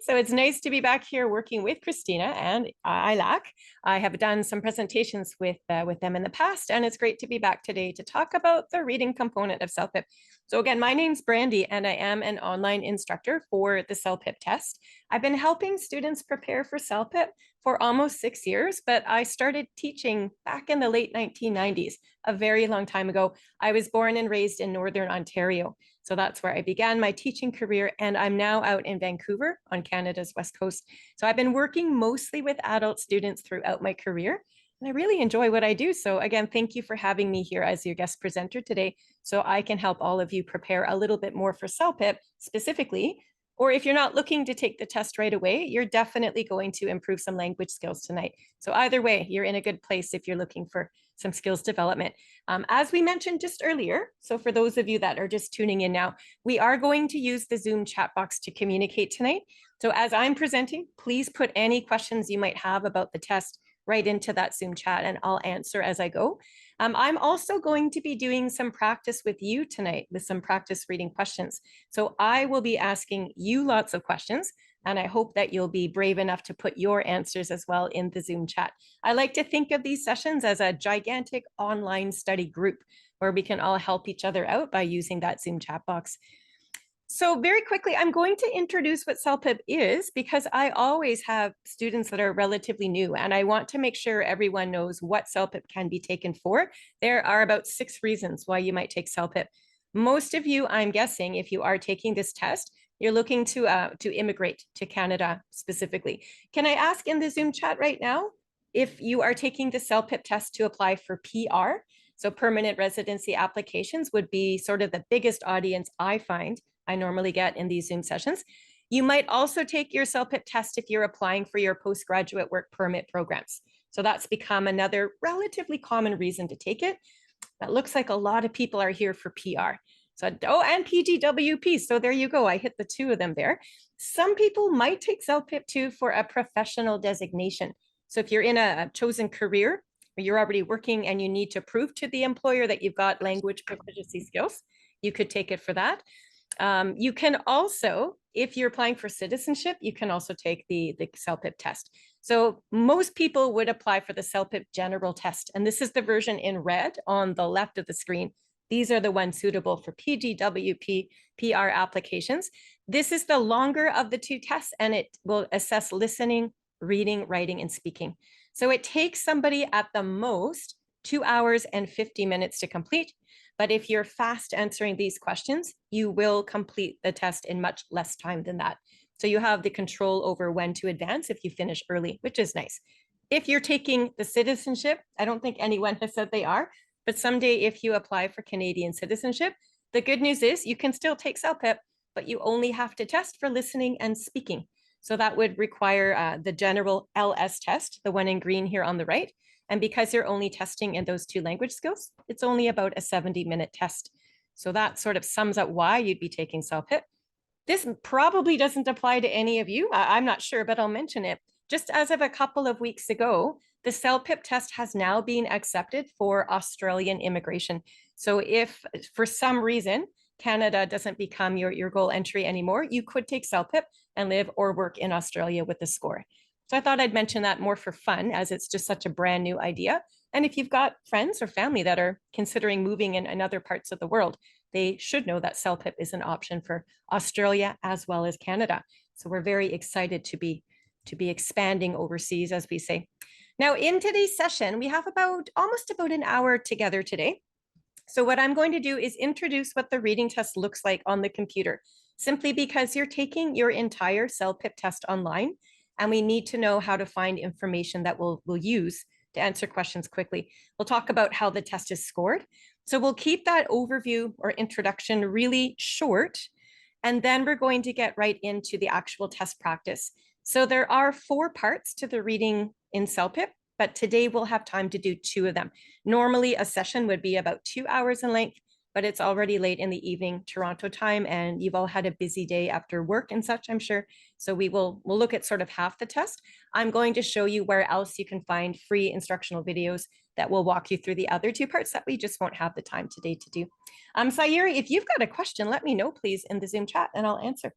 So it's nice to be back here working with Christina and ILAC. I have done some presentations with them in the past, and it's great to be back today to talk about the reading component of CELPIP. So again, my name's Brandy, and I am an online instructor for the CELPIP test. I've been helping students prepare for CELPIP for almost 6 years, but I started teaching back in the late 1990s, a very long time ago. I was born and raised in Northern Ontario. So that's where I began my teaching career, and I'm now out in Vancouver on Canada's West Coast. So I've been working mostly with adult students throughout my career, and I really enjoy what I do. So again, thank you for having me here as your guest presenter today, so I can help all of you prepare a little bit more for CELPIP specifically. Or if you're not looking to take the test right away, you're definitely going to improve some language skills tonight. So either way, you're in a good place if you're looking for some skills development. As we mentioned just earlier, so for those of you that are just tuning in now, we are going to use the Zoom chat box to communicate tonight. So as I'm presenting, please put any questions you might have about the test right into that Zoom chat, and I'll answer as I go. I'm also going to be doing some practice with you tonight with some practice reading questions. So I will be asking you lots of questions, and I hope that you'll be brave enough to put your answers as well in the Zoom chat. I like to think of these sessions as a gigantic online study group where we can all help each other out by using that Zoom chat box. So very quickly, I'm going to introduce what CELPIP is because I always have students that are relatively new, and I want to make sure everyone knows what CELPIP can be taken for. There are about 6 reasons why you might take CELPIP. Most of you, I'm guessing, if you are taking this test, you're looking to immigrate to Canada specifically. Can I ask in the Zoom chat right now if you are taking the CELPIP test to apply for PR? So permanent residency applications would be sort of the biggest audience I find I normally get in these Zoom sessions. You might also take your CELPIP test if you're applying for your postgraduate work permit programs. So that's become another relatively common reason to take it. That looks like a lot of people are here for PR. So, and PGWP. So there you go. I hit the 2 of them there. Some people might take CELPIP too for a professional designation. So if you're in a chosen career or you're already working and you need to prove to the employer that you've got language proficiency skills, you could take it for that. You can also, if you're applying for citizenship, you can also take the CELPIP test. So most people would apply for the CELPIP general test, and this is the version in red on the left of the screen. These are the ones suitable for PGWP PR applications. This is the longer of the 2 tests, and it will assess listening, reading, writing, and speaking. So it takes somebody at the most 2 hours and 50 minutes to complete. But if you're fast answering these questions, you will complete the test in much less time than that. So you have the control over when to advance if you finish early, which is nice. If you're taking the citizenship, I don't think anyone has said they are, but someday if you apply for Canadian citizenship, the good news is you can still take CELPIP, but you only have to test for listening and speaking. So that would require the general LS test, the one in green here on the right. And because you're only testing in those 2 language skills, it's only about a 70-minute test. So that sort of sums up why you'd be taking CELPIP. This probably doesn't apply to any of you. I'm not sure, but I'll mention it. Just as of a couple of weeks ago, the CELPIP test has now been accepted for Australian immigration. So if for some reason Canada doesn't become your goal entry anymore, you could take CELPIP and live or work in Australia with the score. So I thought I'd mention that more for fun, as it's just such a brand new idea. And if you've got friends or family that are considering moving in other parts of the world, they should know that CELPIP is an option for Australia as well as Canada. So we're very excited to be expanding overseas, as we say. Now, in today's session, we have almost about an hour together today. So what I'm going to do is introduce what the reading test looks like on the computer, simply because you're taking your entire CELPIP test online, and we need to know how to find information that we'll use to answer questions quickly. We'll talk about how the test is scored. So we'll keep that overview or introduction really short, and then we're going to get right into the actual test practice. So there are 4 parts to the reading in CELPIP, but today we'll have time to do 2 of them. Normally a session would be about 2 hours in length, but it's already late in the evening, Toronto time, and you've all had a busy day after work and such, I'm sure. So we'll look at sort of half the test. I'm going to show you where else you can find free instructional videos that will walk you through the other 2 parts that we just won't have the time today to do. Sayuri, if you've got a question, let me know, please, in the Zoom chat, and I'll answer.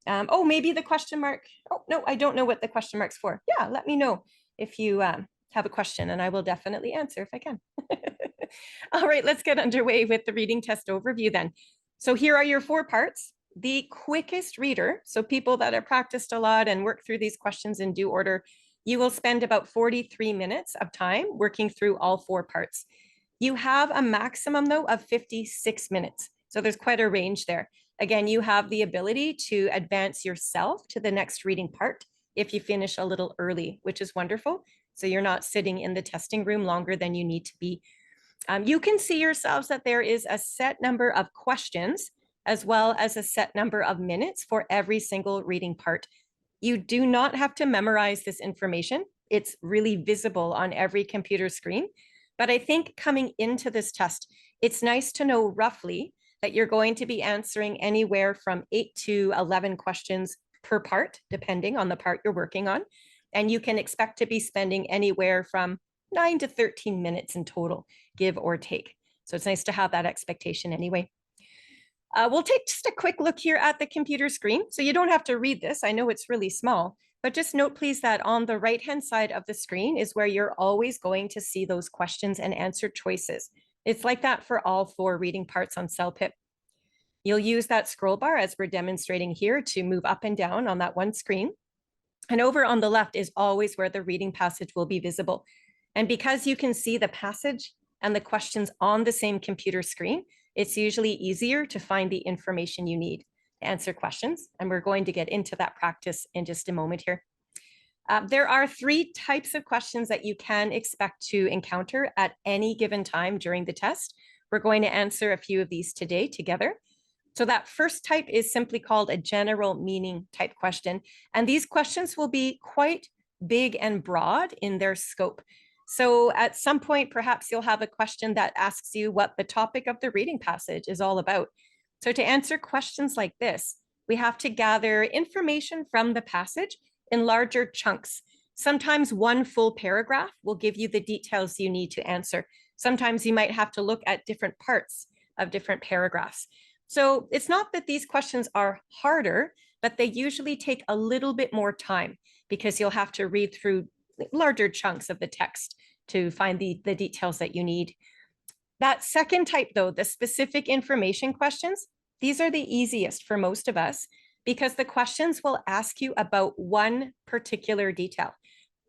Oh, maybe the question mark. Oh, no, I don't know what the question mark's for. Yeah, let me know if you have a question and I will definitely answer if I can. All right, let's get underway with the reading test overview then. So here are your 4 parts. The quickest reader, so people that have practiced a lot and work through these questions in due order, you will spend about 43 minutes of time working through all 4 parts. You have a maximum though of 56 minutes. So there's quite a range there. Again, you have the ability to advance yourself to the next reading part if you finish a little early, which is wonderful. So you're not sitting in the testing room longer than you need to be. You can see yourselves that there is a set number of questions as well as a set number of minutes for every single reading part. You do not have to memorize this information. It's really visible on every computer screen. But I think coming into this test, it's nice to know roughly that you're going to be answering anywhere from 8 to 11 questions per part, depending on the part you're working on. And you can expect to be spending anywhere from 9 to 13 minutes in total, give or take. So it's nice to have that expectation anyway. We'll take just a quick look here at the computer screen. So you don't have to read this. I know it's really small, but just note please that on the right-hand side of the screen is where you're always going to see those questions and answer choices. It's like that for all 4 reading parts on CELPIP. You'll use that scroll bar as we're demonstrating here to move up and down on that one screen. And over on the left is always where the reading passage will be visible. And because you can see the passage and the questions on the same computer screen, it's usually easier to find the information you need to answer questions. And we're going to get into that practice in just a moment here. There are 3 types of questions that you can expect to encounter at any given time during the test. We're going to answer a few of these today together. So that first type is simply called a general meaning type question. And these questions will be quite big and broad in their scope. So at some point, perhaps you'll have a question that asks you what the topic of the reading passage is all about. So to answer questions like this, we have to gather information from the passage in larger chunks. Sometimes one full paragraph will give you the details you need to answer. Sometimes you might have to look at different parts of different paragraphs. So it's not that these questions are harder, but they usually take a little bit more time because you'll have to read through larger chunks of the text to find the details that you need. That second type though, the specific information questions, these are the easiest for most of us because the questions will ask you about one particular detail.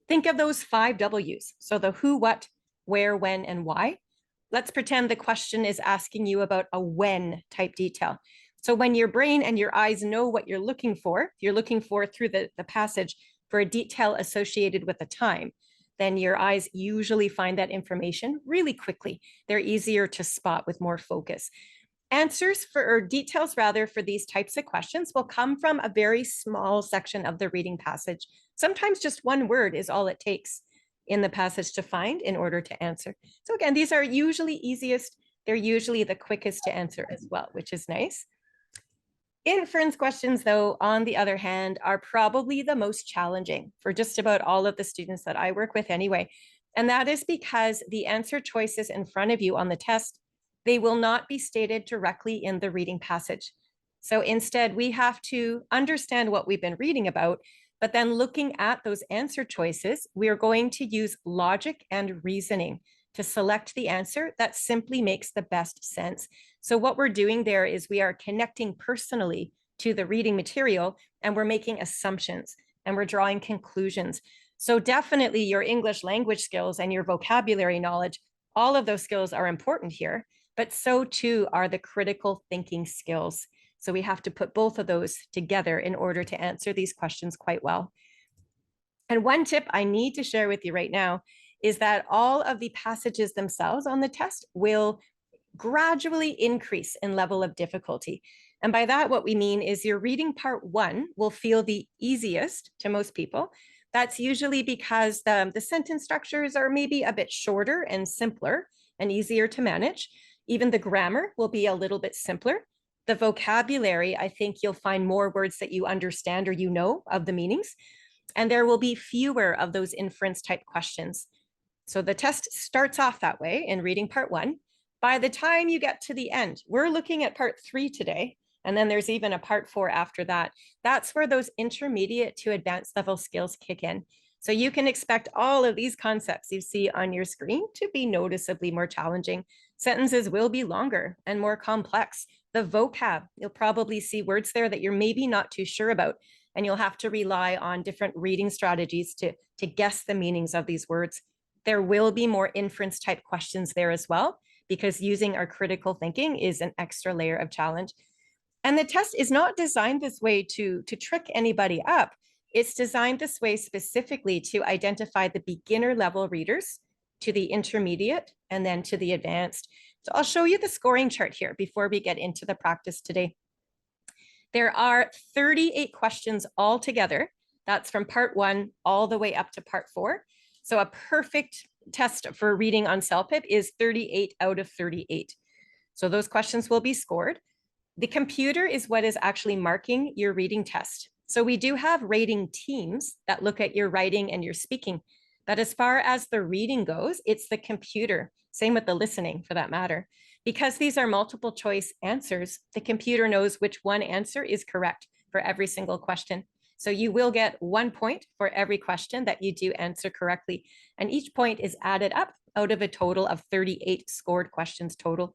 Think of those 5 W's. So the who, what, where, when, and why. Let's pretend the question is asking you about a when type detail. So when your brain and your eyes know what you're looking for through the passage for a detail associated with a time, then your eyes usually find that information really quickly. They're easier to spot with more focus. Answers for, or details rather, for these types of questions will come from a very small section of the reading passage. Sometimes just one word is all it takes in the passage to find in order to answer. So again, these are usually easiest. They're usually the quickest to answer as well, which is nice. Inference questions, though, on the other hand, are probably the most challenging for just about all of the students that I work with anyway. And that is because the answer choices in front of you on the test, they will not be stated directly in the reading passage. So instead, we have to understand what we've been reading about, but then looking at those answer choices, we are going to use logic and reasoning to select the answer that simply makes the best sense. So what we're doing there is we are connecting personally to the reading material and we're making assumptions and we're drawing conclusions. So definitely your English language skills and your vocabulary knowledge, all of those skills are important here, but so too are the critical thinking skills. So we have to put both of those together in order to answer these questions quite well. And one tip I need to share with you right now is that all of the passages themselves on the test will gradually increase in level of difficulty. And by that, what we mean is your reading part 1 will feel the easiest to most people. That's usually because the sentence structures are maybe a bit shorter and simpler and easier to manage. Even the grammar will be a little bit simpler. The vocabulary, I think you'll find more words that you understand or you know of the meanings. And there will be fewer of those inference type questions. So the test starts off that way in reading part 1. By the time you get to the end, we're looking at part 3 today. And then there's even a part 4 after that. That's where those intermediate to advanced level skills kick in. So you can expect all of these concepts you see on your screen to be noticeably more challenging. Sentences will be longer and more complex. The vocab, you'll probably see words there that you're maybe not too sure about, and you'll have to rely on different reading strategies to guess the meanings of these words. There will be more inference type questions there as well, because using our critical thinking is an extra layer of challenge. And the test is not designed this way to trick anybody up. It's designed this way specifically to identify the beginner level readers, to the intermediate, and then to the advanced. So I'll show you the scoring chart here before we get into the practice today. There are 38 questions altogether. That's from part 1 all the way up to part 4. So a perfect test for reading on CELPIP is 38 out of 38. So those questions will be scored. The computer is what is actually marking your reading test. So we do have rating teams that look at your writing and your speaking. But as far as the reading goes, it's the computer. Same with the listening for that matter. Because these are multiple choice answers, the computer knows which one answer is correct for every single question. So you will get 1 point for every question that you do answer correctly. And each point is added up out of a total of 38 scored questions total.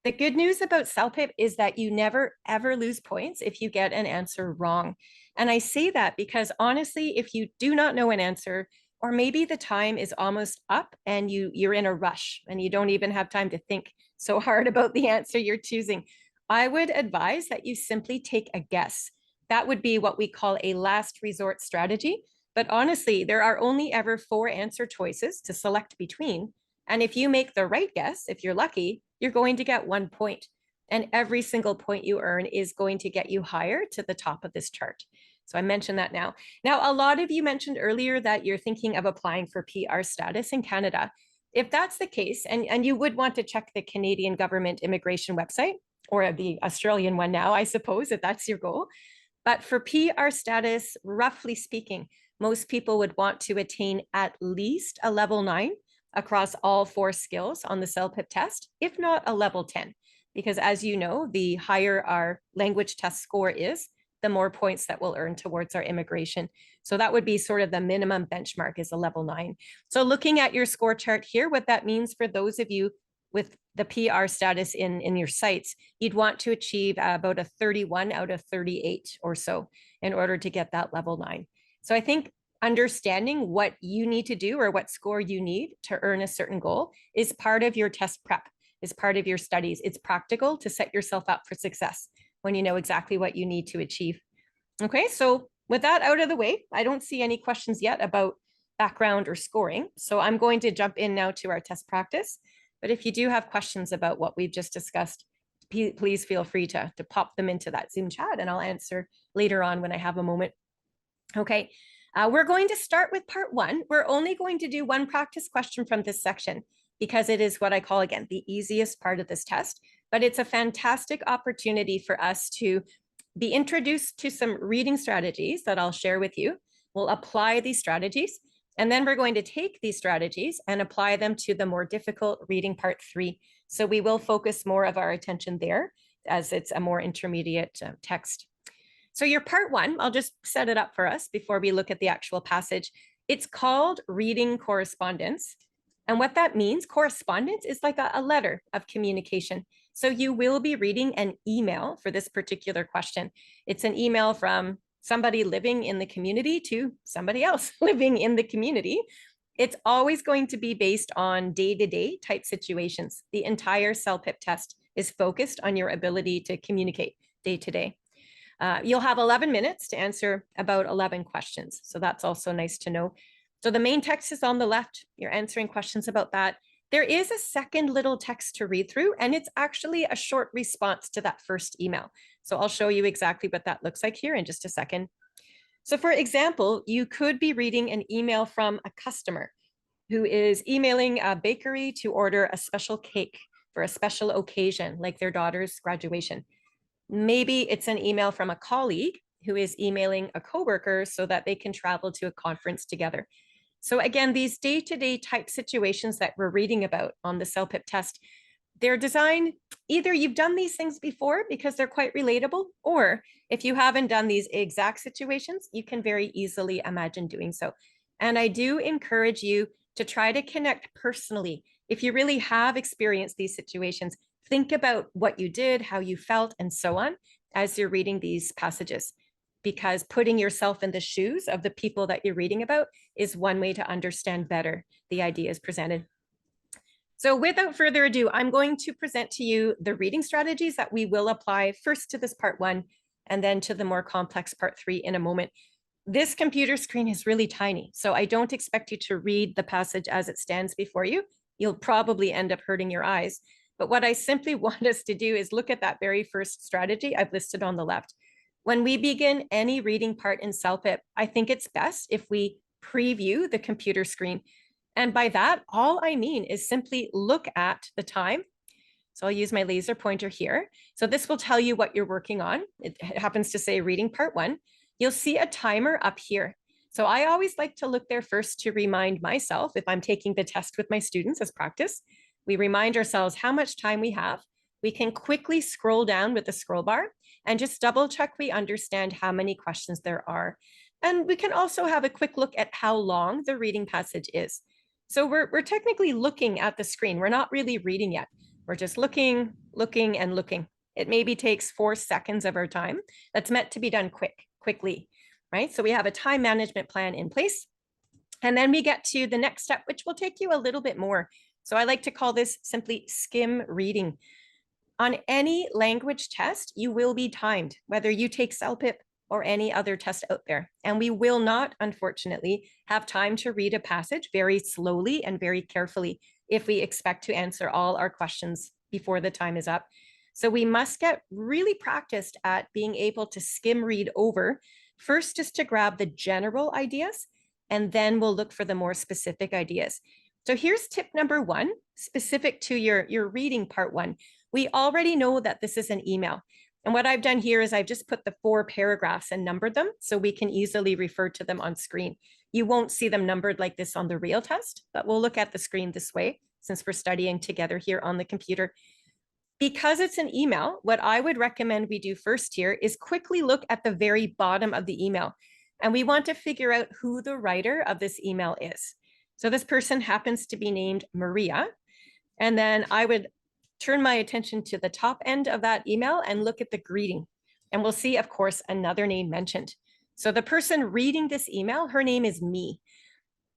The good news about CELPIP is that you never ever lose points if you get an answer wrong. And I say that because honestly, if you do not know an answer, or maybe the time is almost up and you're in a rush and you don't even have time to think so hard about the answer you're choosing, I would advise that you simply take a guess. That would be what we call a last resort strategy. But honestly, there are only ever 4 answer choices to select between. And if you make the right guess, if you're lucky, you're going to get 1 point. And every single point you earn is going to get you higher to the top of this chart. So I mentioned that now. Now, a lot of you mentioned earlier that you're thinking of applying for PR status in Canada. If that's the case, and you would want to check the Canadian government immigration website, or the Australian one now, I suppose, if that's your goal. But for PR status, roughly speaking, most people would want to attain at least a level 9 across all 4 skills on the CELPIP test, if not a level 10. Because as you know, the higher our language test score is, the more points that we'll earn towards our immigration. So that would be sort of the minimum benchmark is a level 9. So looking at your score chart here, what that means for those of you with the PR status in your sites, you'd want to achieve about a 31 out of 38 or so in order to get that level 9. So I think understanding what you need to do or what score you need to earn a certain goal is part of your test prep, is part of your studies. It's practical to set yourself up for success when you know exactly what you need to achieve. Okay, so with that out of the way, I don't see any questions yet about background or scoring. So I'm going to jump in now to our test practice. But if you do have questions about what we've just discussed, please feel free to pop them into that Zoom chat and I'll answer later on when I have a moment. Okay, we're going to start with part 1. We're only going to do 1 practice question from this section because it is what I call, again, the easiest part of this test, but it's a fantastic opportunity for us to be introduced to some reading strategies that I'll share with you. We'll apply these strategies, and then we're going to take these strategies and apply them to the more difficult reading part 3. So we will focus more of our attention there as it's a more intermediate text. So your part 1, I'll just set it up for us before we look at the actual passage. It's called reading correspondence. And what that means, correspondence is like a letter of communication. So you will be reading an email for this particular question. It's an email from somebody living in the community to somebody else living in the community. It's always going to be based on day-to-day type situations. The entire CELPIP test is focused on your ability to communicate day-to-day. You'll have 11 minutes to answer about 11 questions. So that's also nice to know. So the main text is on the left. You're answering questions about that. There is a second little text to read through, and it's actually a short response to that first email. So I'll show you exactly what that looks like here in just a second. So for example, you could be reading an email from a customer who is emailing a bakery to order a special cake for a special occasion, like their daughter's graduation. Maybe it's an email from a colleague who is emailing a coworker so that they can travel to a conference together. So again, these day-to-day type situations that we're reading about on the CELPIP test, they're designed, either you've done these things before because they're quite relatable, or if you haven't done these exact situations, you can very easily imagine doing so. And I do encourage you to try to connect personally. If you really have experienced these situations, think about what you did, how you felt, and so on as you're reading these passages, because putting yourself in the shoes of the people that you're reading about is one way to understand better the ideas presented. So without further ado, I'm going to present to you the reading strategies that we will apply first to this part 1 and then to the more complex part 3 in a moment. This computer screen is really tiny, so I don't expect you to read the passage as it stands before you. You'll probably end up hurting your eyes. But what I simply want us to do is look at that very first strategy I've listed on the left. When we begin any reading part in CELPIP, I think it's best if we preview the computer screen. And by that, all I mean is simply look at the time. So I'll use my laser pointer here. So this will tell you what you're working on. It happens to say reading part 1. You'll see a timer up here. So I always like to look there first to remind myself, if I'm taking the test with my students as practice, we remind ourselves how much time we have. We can quickly scroll down with the scroll bar and just double check we understand how many questions there are. And we can also have a quick look at how long the reading passage is. So we're technically looking at the screen. We're not really reading yet. We're just looking, and looking. It maybe takes 4 seconds of our time. That's meant to be done quickly, right? So we have a time management plan in place. And then we get to the next step, which will take you a little bit more. So I like to call this simply skim reading. On any language test, you will be timed, whether you take CELPIP or any other test out there. And we will not, unfortunately, have time to read a passage very slowly and very carefully if we expect to answer all our questions before the time is up. So we must get really practiced at being able to skim read over, first just to grab the general ideas, and then we'll look for the more specific ideas. So here's tip number 1, specific to your reading part 1. We already know that this is an email. And what I've done here is I've just put the 4 paragraphs and numbered them so we can easily refer to them on screen. You won't see them numbered like this on the real test, but we'll look at the screen this way since we're studying together here on the computer. Because it's an email, what I would recommend we do first here is quickly look at the very bottom of the email. And we want to figure out who the writer of this email is. So this person happens to be named Maria. And then I would turn my attention to the top end of that email and look at the greeting. And we'll see, of course, another name mentioned. So the person reading this email, her name is Me.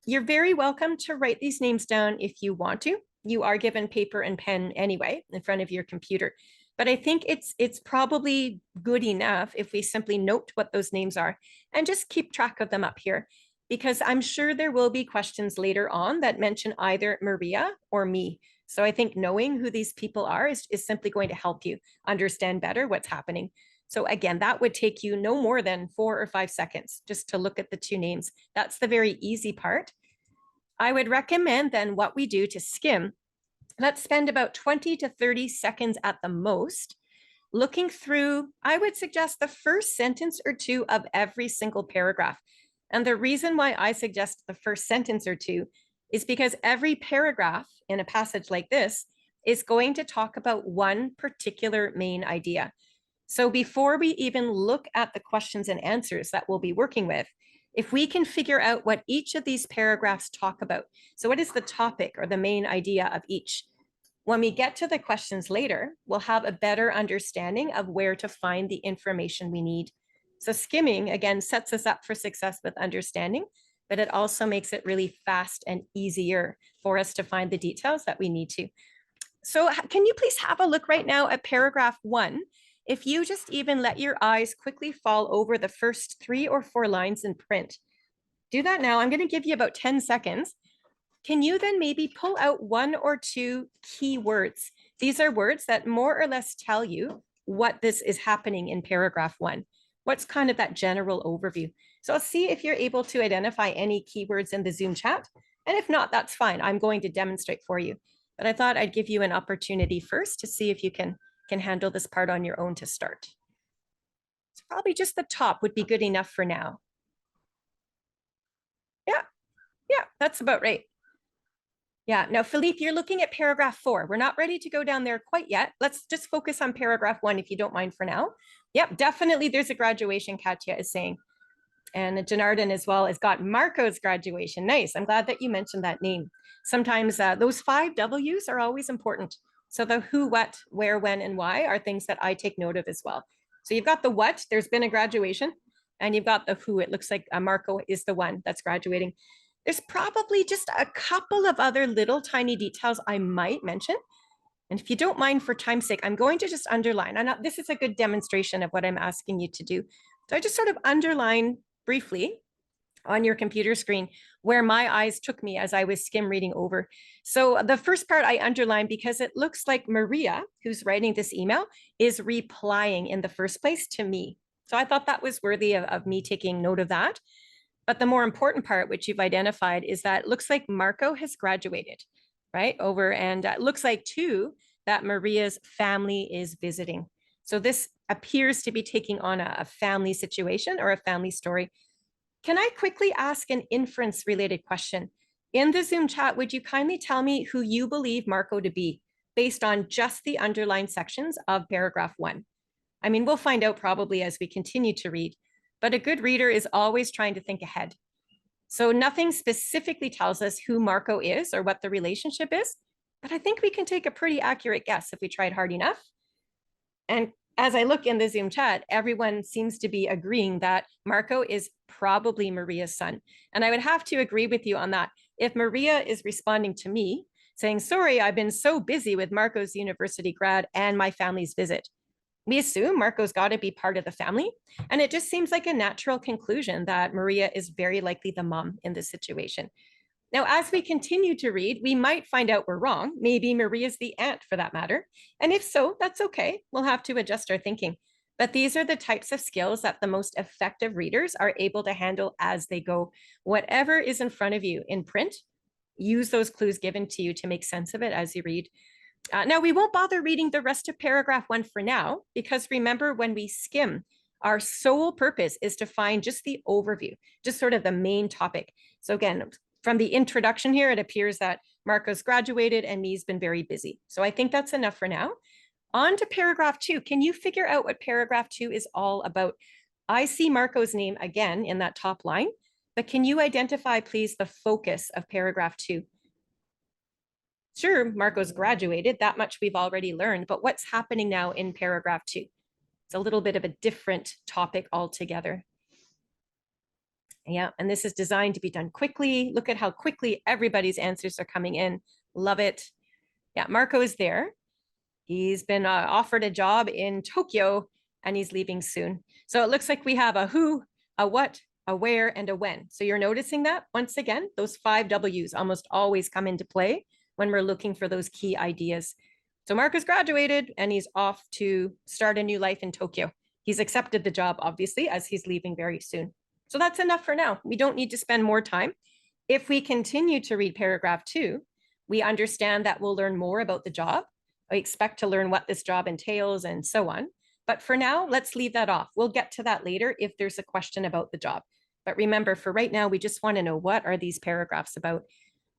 You're very welcome to write these names down if you want to. You are given paper and pen anyway in front of your computer. But I think it's probably good enough if we simply note what those names are and just keep track of them up here, because I'm sure there will be questions later on that mention either Maria or me. So I think knowing who these people are is simply going to help you understand better what's happening. So again, that would take you no more than 4 or 5 seconds just to look at the 2 names. That's the very easy part. I would recommend then what we do to skim, let's spend about 20 to 30 seconds at the most looking through, I would suggest the first sentence or 2 of every single paragraph. And the reason why I suggest the first sentence or 2 is because every paragraph in a passage like this is going to talk about one particular main idea. So before we even look at the questions and answers that we'll be working with, if we can figure out what each of these paragraphs talk about, so what is the topic or the main idea of each? When we get to the questions later, we'll have a better understanding of where to find the information we need. So skimming, again, sets us up for success with understanding, but it also makes it really fast and easier for us to find the details that we need to. So can you please have a look right now at paragraph 1? If you just even let your eyes quickly fall over the first 3 or 4 lines in print. Do that now. I'm going to give you about 10 seconds. Can you then maybe pull out 1 or 2 key words? These are words that more or less tell you what this is happening in paragraph 1. What's kind of that general overview? So I'll see if you're able to identify any keywords in the Zoom chat. And if not, that's fine. I'm going to demonstrate for you. But I thought I'd give you an opportunity first to see if you can handle this part on your own to start. So probably just the top would be good enough for now. Yeah, that's about right. Yeah. Now, Philippe, you're looking at paragraph 4. We're not ready to go down there quite yet. Let's just focus on paragraph 1, if you don't mind for now. Yep, definitely there's a graduation, Katya is saying. And Janardon as well has got Marco's graduation. Nice. I'm glad that you mentioned that name. Sometimes those 5 W's are always important. So the who, what, where, when, and why are things that I take note of as well. So you've got the what, there's been a graduation, and you've got the who. It looks like Marco is the one that's graduating. There's probably just a couple of other little tiny details I might mention. And if you don't mind, for time's sake, I'm going to just underline. This is a good demonstration of what I'm asking you to do. So I just sort of underline briefly on your computer screen where my eyes took me as I was skim reading over. So the first part I underlined because it looks like Maria, who's writing this email, is replying in the first place to me. So I thought that was worthy of me taking note of that. But the more important part, which you've identified, is that it looks like Marco has graduated, right? Over, and it looks like too that Maria's family is visiting. So this appears to be taking on a family situation or a family story. Can I quickly ask an inference related question? In the Zoom chat, would you kindly tell me who you believe Marco to be based on just the underlined sections of paragraph 1? I mean, we'll find out probably as we continue to read, but a good reader is always trying to think ahead. So nothing specifically tells us who Marco is or what the relationship is, but I think we can take a pretty accurate guess if we tried hard enough. And as I look in the Zoom chat, everyone seems to be agreeing that Marco is probably Maria's son. And I would have to agree with you on that. If Maria is responding to me saying, sorry, I've been so busy with Marco's university grad and my family's visit, we assume Marco's got to be part of the family. And it just seems like a natural conclusion that Maria is very likely the mom in this situation. Now, as we continue to read, we might find out we're wrong. Maybe Maria's the aunt for that matter. And if so, that's okay. We'll have to adjust our thinking. But these are the types of skills that the most effective readers are able to handle as they go. Whatever is in front of you in print, use those clues given to you to make sense of it as you read. Now, we won't bother reading the rest of paragraph 1 for now, because remember, when we skim, our sole purpose is to find just the overview, just sort of the main topic. So again, from the introduction here, it appears that Marco's graduated and me's been very busy. So I think that's enough for now. On to paragraph 2. Can you figure out what paragraph 2 is all about? I see Marco's name again in that top line, but can you identify, please, the focus of paragraph 2? Sure, Marco's graduated, that much we've already learned, but what's happening now in paragraph 2? It's a little bit of a different topic altogether. Yeah, and this is designed to be done quickly. Look at how quickly everybody's answers are coming in. Love it. Yeah, Marco is there. He's been offered a job in Tokyo and he's leaving soon. So it looks like we have a who, a what, a where, and a when. So you're noticing that once again, those 5 W's almost always come into play when we're looking for those key ideas. So Marco's graduated and he's off to start a new life in Tokyo. He's accepted the job, obviously, as he's leaving very soon. So that's enough for now. We don't need to spend more time. If we continue to read paragraph 2, we understand that we'll learn more about the job. I expect to learn what this job entails and so on. But for now, let's leave that off. We'll get to that later if there's a question about the job. But remember, for right now, we just want to know, what are these paragraphs about?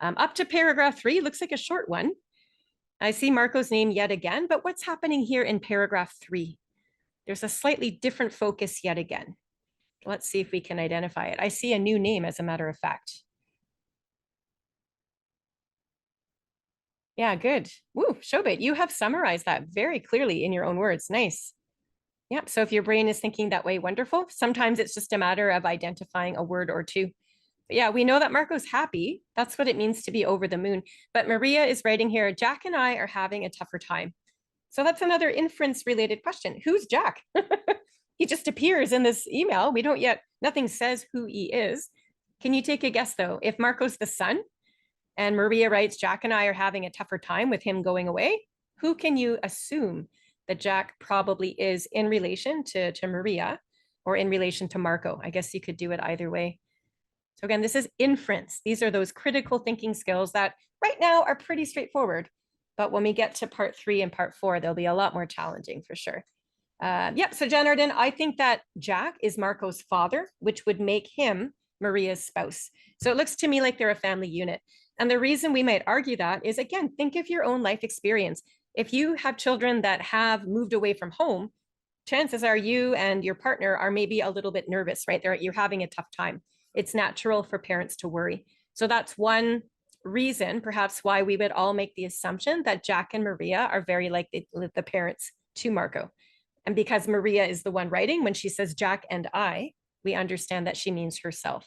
Up to paragraph 3, looks like a short one. I see Marco's name yet again, but what's happening here in paragraph 3? There's a slightly different focus yet again. Let's see if we can identify it. I see a new name, as a matter of fact. Yeah, good. Woo, Shobit, you have summarized that very clearly in your own words. Nice. Yep, so if your brain is thinking that way, wonderful. Sometimes it's just a matter of identifying a word or two. But yeah, we know that Marco's happy. That's what it means to be over the moon. But Maria is writing here, Jack and I are having a tougher time. So that's another inference related question. Who's Jack? He just appears in this email. We don't yet, nothing says who he is. Can you take a guess though? If Marco's the son and Maria writes, Jack and I are having a tougher time with him going away, who can you assume that Jack probably is in relation to Maria or in relation to Marco? I guess you could do it either way. So again, this is inference. These are those critical thinking skills that right now are pretty straightforward. But when we get to part 3 and part 4, they'll be a lot more challenging for sure. Yep, so Janardon, I think that Jack is Marco's father, which would make him Maria's spouse. So it looks to me like they're a family unit. And the reason we might argue that is, again, think of your own life experience. If you have children that have moved away from home, chances are you and your partner are maybe a little bit nervous, right? You're having a tough time. It's natural for parents to worry. So that's one reason, perhaps, why we would all make the assumption that Jack and Maria are very like the parents to Marco. And because Maria is the one writing, when she says Jack and I, we understand that she means herself.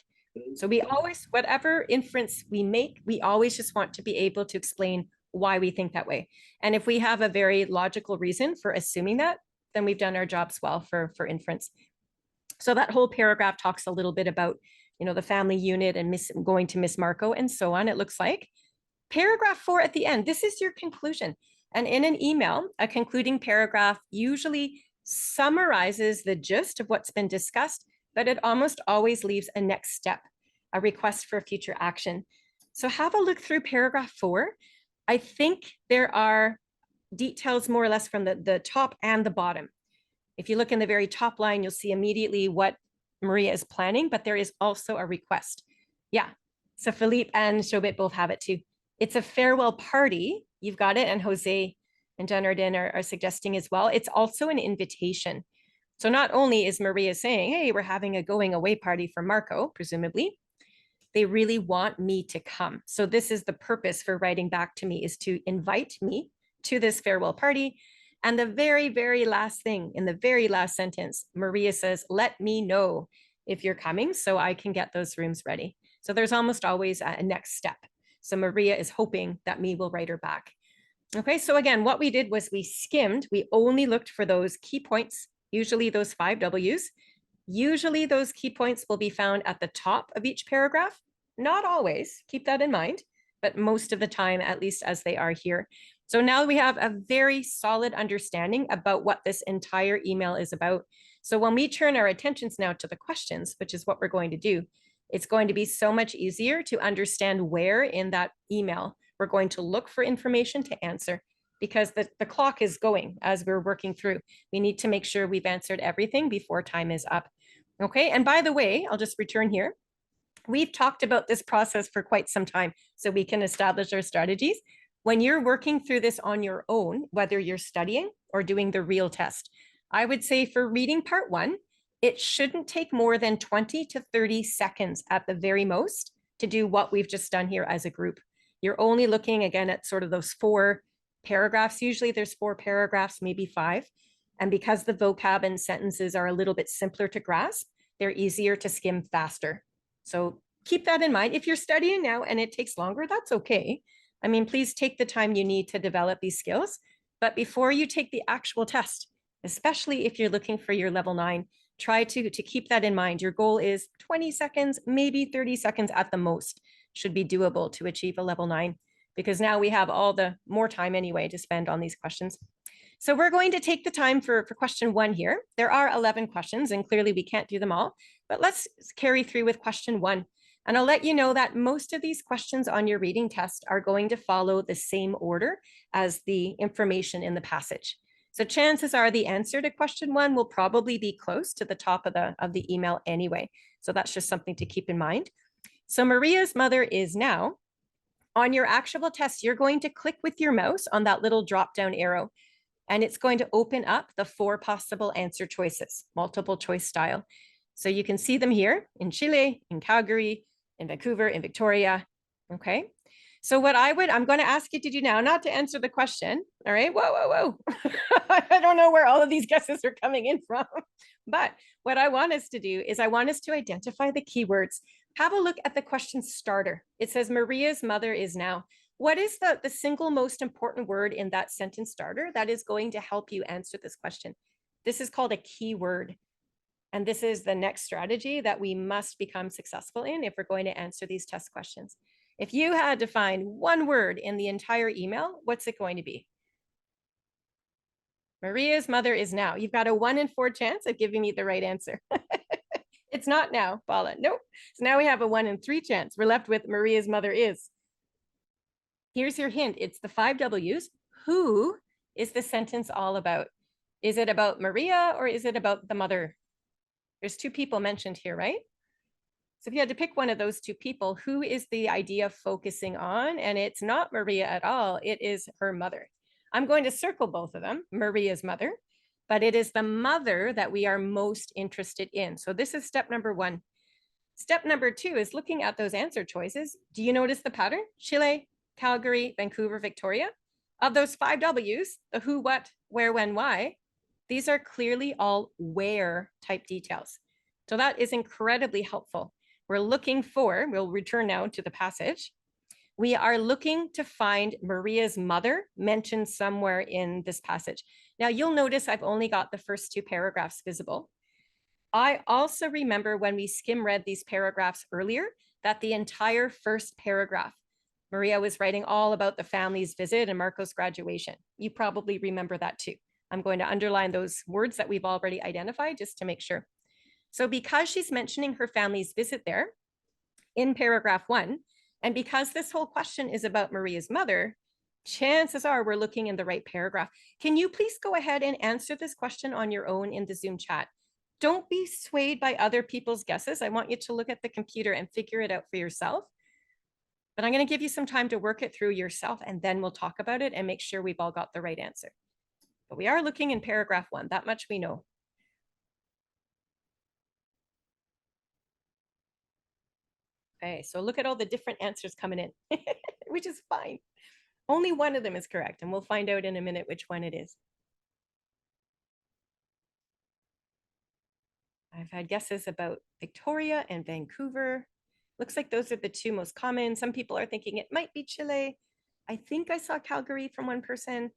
So we always, whatever inference we make, we always just want to be able to explain why we think that way. And if we have a very logical reason for assuming that, then we've done our jobs well for inference. So that whole paragraph talks a little bit about, the family unit and going to Miss Marco and so on, it looks like. Paragraph 4 at the end, this is your conclusion. And in an email, a concluding paragraph usually summarizes the gist of what's been discussed, but it almost always leaves a next step, a request for future action. So have a look through paragraph 4. I think there are details more or less from the top and the bottom. If you look in the very top line, you'll see immediately what Maria is planning, but there is also a request. Yeah, so Philippe and Shobit both have it too. It's a farewell party. You've got it. And Jose and Janardin are suggesting as well. It's also an invitation. So not only is Maria saying, hey, we're having a going away party for Marco, presumably, they really want me to come. So this is the purpose for writing back to me, is to invite me to this farewell party. And the very, very last thing in the very last sentence, Maria says, let me know if you're coming so I can get those rooms ready. So there's almost always a next step. So Maria is hoping that me will write her back. Okay, so again, what we did was we skimmed, we only looked for those key points, usually those 5 W's. Usually those key points will be found at the top of each paragraph. Not always, keep that in mind, but most of the time, at least as they are here. So now we have a very solid understanding about what this entire email is about. So when we turn our attentions now to the questions, which is what we're going to do, it's going to be so much easier to understand where in that email we're going to look for information to answer, because the clock is going as we're working through. We need to make sure we've answered everything before time is up. Okay, and by the way, I'll just return here. We've talked about this process for quite some time, so we can establish our strategies. When you're working through this on your own, whether you're studying or doing the real test, I would say for reading part 1, it shouldn't take more than 20 to 30 seconds at the very most to do what we've just done here as a group. You're only looking again at sort of those 4 paragraphs. Usually there's 4 paragraphs, maybe 5. And because the vocab and sentences are a little bit simpler to grasp, they're easier to skim faster. So keep that in mind. If you're studying now and it takes longer, that's okay. I mean, please take the time you need to develop these skills. But before you take the actual test, especially if you're looking for your level 9, try to keep that in mind. Your goal is 20 seconds, maybe 30 seconds at the most should be doable to achieve a level 9, because now we have all the more time anyway to spend on these questions. So we're going to take the time for question 1 here. There are 11 questions and clearly we can't do them all, but let's carry through with question 1. And I'll let you know that most of these questions on your reading test are going to follow the same order as the information in the passage. So chances are the answer to question 1 will probably be close to the top of the email anyway. So that's just something to keep in mind. So Maria's mother is now. On your actual test, you're going to click with your mouse on that little drop-down arrow, and it's going to open up the 4 possible answer choices, multiple choice style. So you can see them here in Chile, in Calgary, in Vancouver, in Victoria. Okay. So what I'm going to ask you to do now, not to answer the question. All right. Whoa. I don't know where all of these guesses are coming in from. But what I want us to do is I want us to identify the keywords. Have a look at the question starter. It says Maria's mother is now. What is the single most important word in that sentence starter that is going to help you answer this question? This is called a keyword. And this is the next strategy that we must become successful in if we're going to answer these test questions. If you had to find one word in the entire email, what's it going to be? Maria's mother is now. You've got a 1 in 4 chance of giving me the right answer. It's not now, Paula. Nope. So now we have a 1 in 3 chance. We're left with Maria's mother is. Here's your hint. It's the 5 W's. Who is the sentence all about? Is it about Maria or is it about the mother? There's 2 people mentioned here, right? So if you had to pick one of those two people, who is the idea focusing on? And it's not Maria at all. It is her mother. I'm going to circle both of them, Maria's mother, but it is the mother that we are most interested in. So this is step number one. Step number two is looking at those answer choices. Do you notice the pattern? Chile, Calgary, Vancouver, Victoria. Of those 5 W's, the who, what, where, when, why, these are clearly all where type details. So that is incredibly helpful. We're looking for, we'll return now to the passage. We are looking to find Maria's mother mentioned somewhere in this passage. Now you'll notice I've only got the first 2 paragraphs visible. I also remember when we skim read these paragraphs earlier, that the entire first paragraph, Maria was writing all about the family's visit and Marco's graduation. You probably remember that too. I'm going to underline those words that we've already identified just to make sure. So because she's mentioning her family's visit there in paragraph 1, and because this whole question is about Maria's mother, chances are we're looking in the right paragraph. Can you please go ahead and answer this question on your own in the Zoom chat? Don't be swayed by other people's guesses. I want you to look at the computer and figure it out for yourself. But I'm going to give you some time to work it through yourself, and then we'll talk about it and make sure we've all got the right answer. But we are looking in paragraph 1, that much we know. Okay, so look at all the different answers coming in, which is fine. Only one of them is correct, and we'll find out in a minute which one it is. I've had guesses about Victoria and Vancouver. Looks like those are the 2 most common. Some people are thinking it might be Chile. I think I saw Calgary from one person.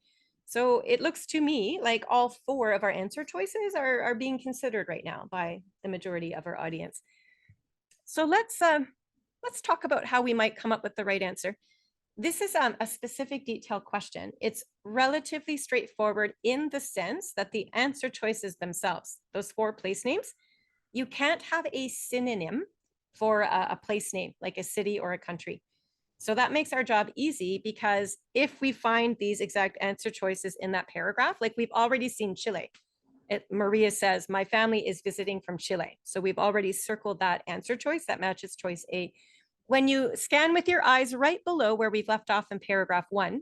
So it looks to me like all 4 of our answer choices are being considered right now by the majority of our audience. So let's talk about how we might come up with the right answer. This is a specific detailed question. It's relatively straightforward in the sense that the answer choices themselves, those 4 place names, you can't have a synonym for a place name, like a city or a country. So that makes our job easy, because if we find these exact answer choices in that paragraph, like we've already seen Chile, Maria says, my family is visiting from Chile. So we've already circled that answer choice that matches choice A. When you scan with your eyes right below where we've left off in paragraph 1,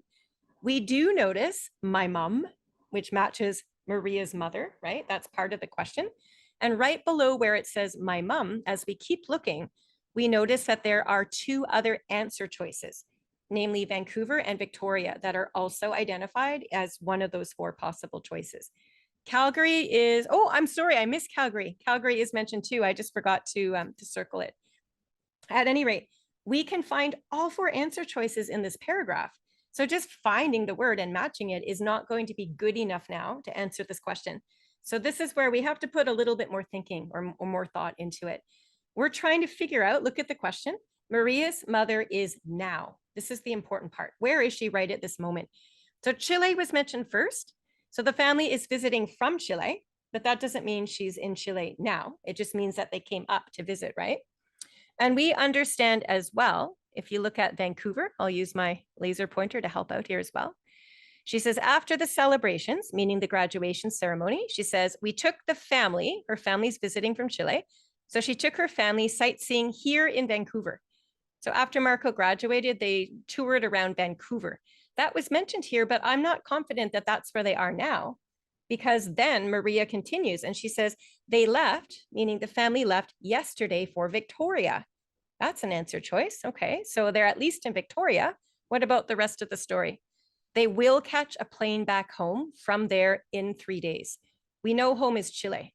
we do notice my mom, which matches Maria's mother, right? That's part of the question. And right below where it says my mom, as we keep looking, we notice that there are 2 other answer choices, namely Vancouver and Victoria, that are also identified as one of those 4 possible choices. Calgary is, oh, I'm sorry, I missed Calgary. Calgary is mentioned too. I just forgot to circle it. At any rate, we can find all 4 answer choices in this paragraph. So just finding the word and matching it is not going to be good enough now to answer this question. So this is where we have to put a little bit more thinking or more thought into it. We're trying to figure out, look at the question. Maria's mother is now. This is the important part. Where is she right at this moment? So Chile was mentioned first. So the family is visiting from Chile, but that doesn't mean she's in Chile now. It just means that they came up to visit, right? And we understand as well, if you look at Vancouver, I'll use my laser pointer to help out here as well. She says, after the celebrations, meaning the graduation ceremony, she says, we took the family, her family's visiting from Chile. So she took her family sightseeing here in Vancouver. So after Marco graduated, they toured around Vancouver. That was mentioned here, but I'm not confident that that's where they are now, because then Maria continues and she says, they left, meaning the family left yesterday for Victoria. That's an answer choice. Okay, so they're at least in Victoria. What about the rest of the story? They will catch a plane back home from there in 3 days. We know home is Chile.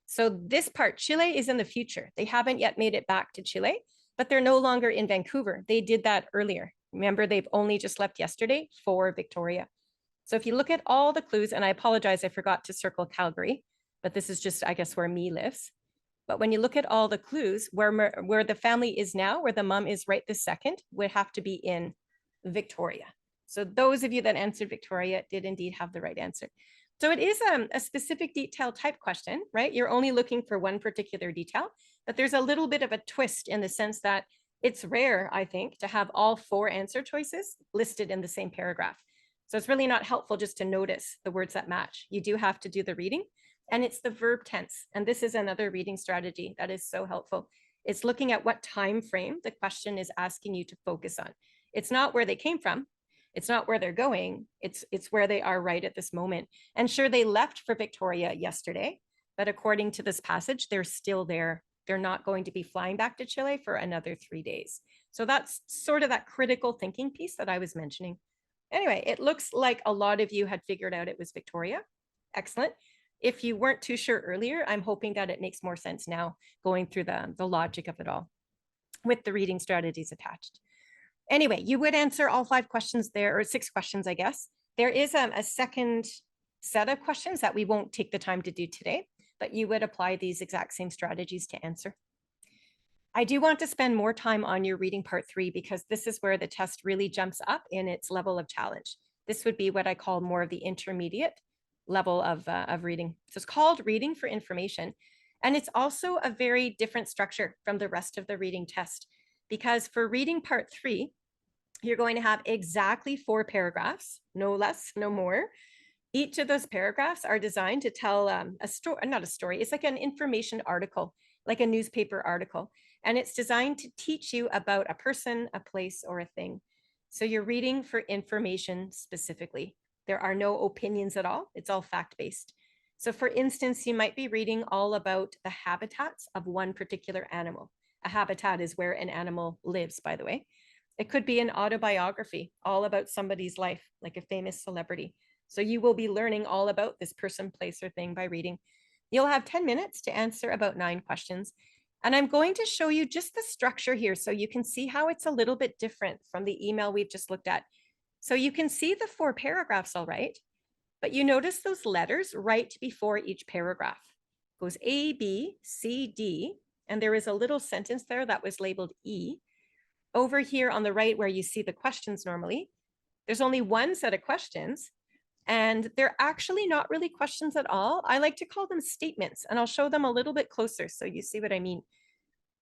So this part, Chile is in the future. They haven't yet made it back to Chile, but they're no longer in Vancouver. They did that earlier. Remember, they've only just left yesterday for Victoria. So if you look at all the clues, and I apologize, I forgot to circle Calgary, but this is just, I guess, where me lives. But when you look at all the clues, where the family is now, where the mom is right this second, would have to be in Victoria. So those of you that answered Victoria did indeed have the right answer. So it is a specific detail type question, right? You're only looking for one particular detail, but there's a little bit of a twist in the sense that it's rare, I think, to have all 4 answer choices listed in the same paragraph. So it's really not helpful just to notice the words that match. You do have to do the reading, and it's the verb tense. And this is another reading strategy that is so helpful. It's looking at what time frame the question is asking you to focus on. It's not where they came from. It's not where they're going. It's where they are right at this moment. And sure, they left for Victoria yesterday, but according to this passage, they're still there. They're not going to be flying back to Chile for another 3 days. So that's sort of that critical thinking piece that I was mentioning. Anyway, it looks like a lot of you had figured out it was Victoria. Excellent. If you weren't too sure earlier, I'm hoping that it makes more sense now going through the logic of it all with the reading strategies attached. Anyway, you would answer all 5 questions there, or 6 questions, I guess. There is a second set of questions that we won't take the time to do today, but you would apply these exact same strategies to answer. I do want to spend more time on your reading part 3 because this is where the test really jumps up in its level of challenge. This would be what I call more of the intermediate level of reading. So it's called Reading for Information. And it's also a very different structure from the rest of the reading test because for reading part 3, you're going to have exactly 4 paragraphs, no less, no more. Each of those paragraphs are designed to tell a story, not a story, it's like an information article, like a newspaper article. And it's designed to teach you about a person, a place, or a thing. So you're reading for information specifically. There are no opinions at all. It's all fact-based. So for instance, you might be reading all about the habitats of one particular animal. A habitat is where an animal lives, by the way. It could be an autobiography, all about somebody's life, like a famous celebrity. So you will be learning all about this person, place, or thing by reading. You'll have 10 minutes to answer about 9 questions. And I'm going to show you just the structure here so you can see how it's a little bit different from the email we've just looked at. So you can see the 4 paragraphs, all right, but you notice those letters right before each paragraph. It goes A, B, C, D, and there is a little sentence there that was labeled E. Over here on the right where you see the questions normally, there's only one set of questions, and they're actually not really questions at all. I like to call them statements, and I'll show them a little bit closer so you see what I mean.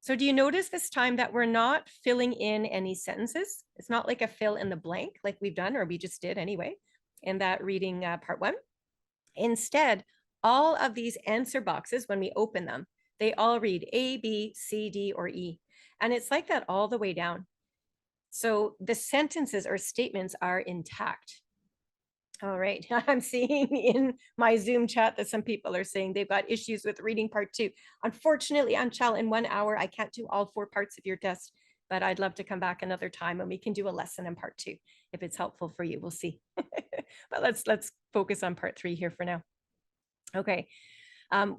So do you notice this time that we're not filling in any sentences? It's not like a fill in the blank like we've done, or we just did anyway, in that reading part 1. Instead, all of these answer boxes, when we open them, they all read A, B, C, D, or E. And it's like that all the way down. So the sentences or statements are intact. All right, I'm seeing in my Zoom chat that some people are saying they've got issues with reading part 2. Unfortunately, Anchal, in 1 hour, I can't do all 4 parts of your test, but I'd love to come back another time and we can do a lesson in part 2 if it's helpful for you. We'll see. But let's focus on part 3 here for now. Okay.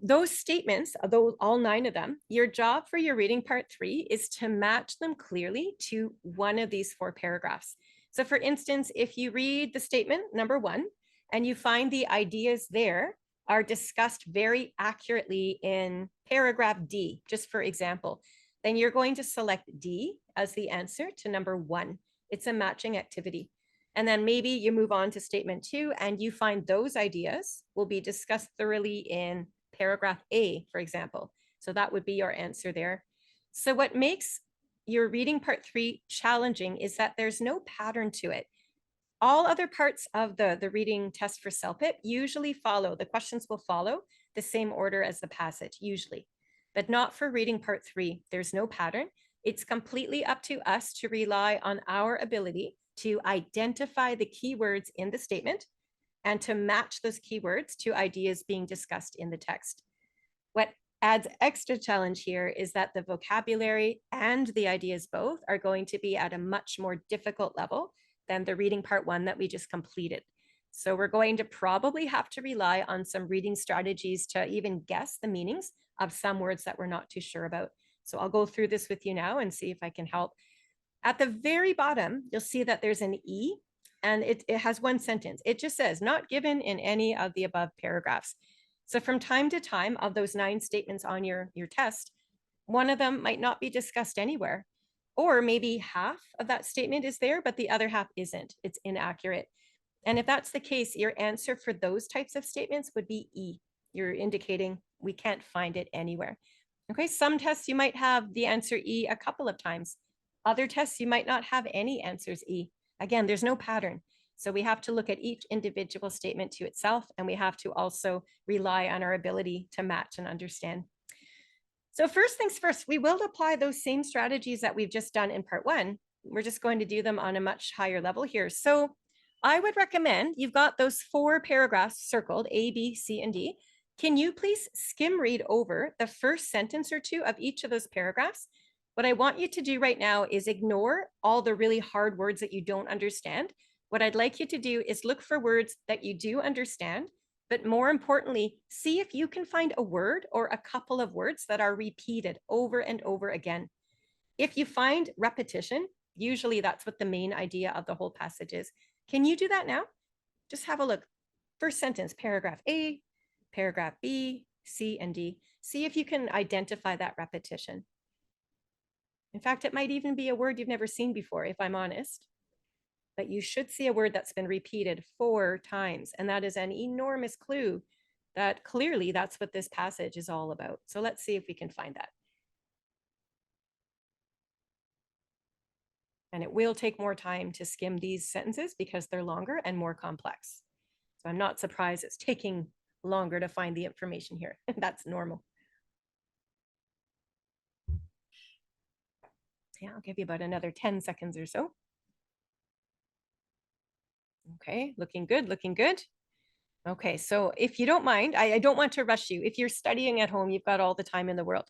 Those statements, those all 9 of them, your job for your reading part 3 is to match them clearly to one of these 4 paragraphs. So for instance, if you read the statement number 1 and you find the ideas there are discussed very accurately in paragraph D, just for example, then you're going to select D as the answer to number 1. It's a matching activity. And then maybe you move on to statement 2 and you find those ideas will be discussed thoroughly in paragraph A, for example. So that would be your answer there. So what makes your reading part 3 challenging is that there's no pattern to it. All other parts of the reading test for CELPIP usually follow, the questions will follow the same order as the passage, usually, but not for reading part 3. There's no pattern. It's completely up to us to rely on our ability to identify the keywords in the statement and to match those keywords to ideas being discussed in the text. What adds extra challenge here is that the vocabulary and the ideas both are going to be at a much more difficult level than the reading part 1 that we just completed. So we're going to probably have to rely on some reading strategies to even guess the meanings of some words that we're not too sure about. So I'll go through this with you now and see if I can help. At the very bottom, you'll see that there's an E and it has 1 sentence. It just says, not given in any of the above paragraphs. So from time to time of those 9 statements on your test, one of them might not be discussed anywhere. Or maybe half of that statement is there, but the other half isn't. It's inaccurate. And if that's the case, your answer for those types of statements would be E. You're indicating we can't find it anywhere. Okay, some tests you might have the answer E a couple of times. Other tests you might not have any answers E. Again, there's no pattern. So we have to look at each individual statement to itself, and we have to also rely on our ability to match and understand. So first things first, we will apply those same strategies that we've just done in part one. We're just going to do them on a much higher level here. So I would recommend, you've got those 4 paragraphs circled, A, B, C, and D. Can you please skim read over the first sentence or 2 of each of those paragraphs? What I want you to do right now is ignore all the really hard words that you don't understand. What I'd like you to do is look for words that you do understand, but more importantly, see if you can find a word or a couple of words that are repeated over and over again. If you find repetition, usually that's what the main idea of the whole passage is. Can you do that now? Just have a look. First sentence, paragraph A, paragraph B, C, and D. See if you can identify that repetition. In fact, it might even be a word you've never seen before, if I'm honest. But you should see a word that's been repeated 4 times. And that is an enormous clue that clearly that's what this passage is all about. So let's see if we can find that. And it will take more time to skim these sentences because they're longer and more complex. So I'm not surprised it's taking longer to find the information here. That's normal. Yeah, I'll give you about another 10 seconds or so. Okay, looking good, looking good. Okay, so if you don't mind, I don't want to rush you. If you're studying at home, you've got all the time in the world.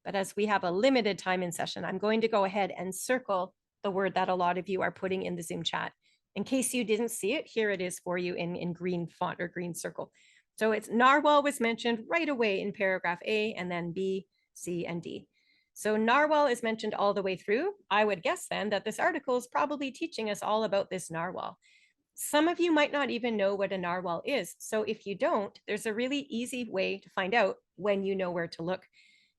But as we have a limited time in session, I'm going to go ahead and circle the word that a lot of you are putting in the Zoom chat. In case you didn't see it, here it is for you in green font or green circle. So it's narwhal was mentioned right away in paragraph A, and then B, C, and D. So narwhal is mentioned all the way through. I would guess then that this article is probably teaching us all about this narwhal. Some of you might not even know what a narwhal is. So if you don't, there's a really easy way to find out when you know where to look.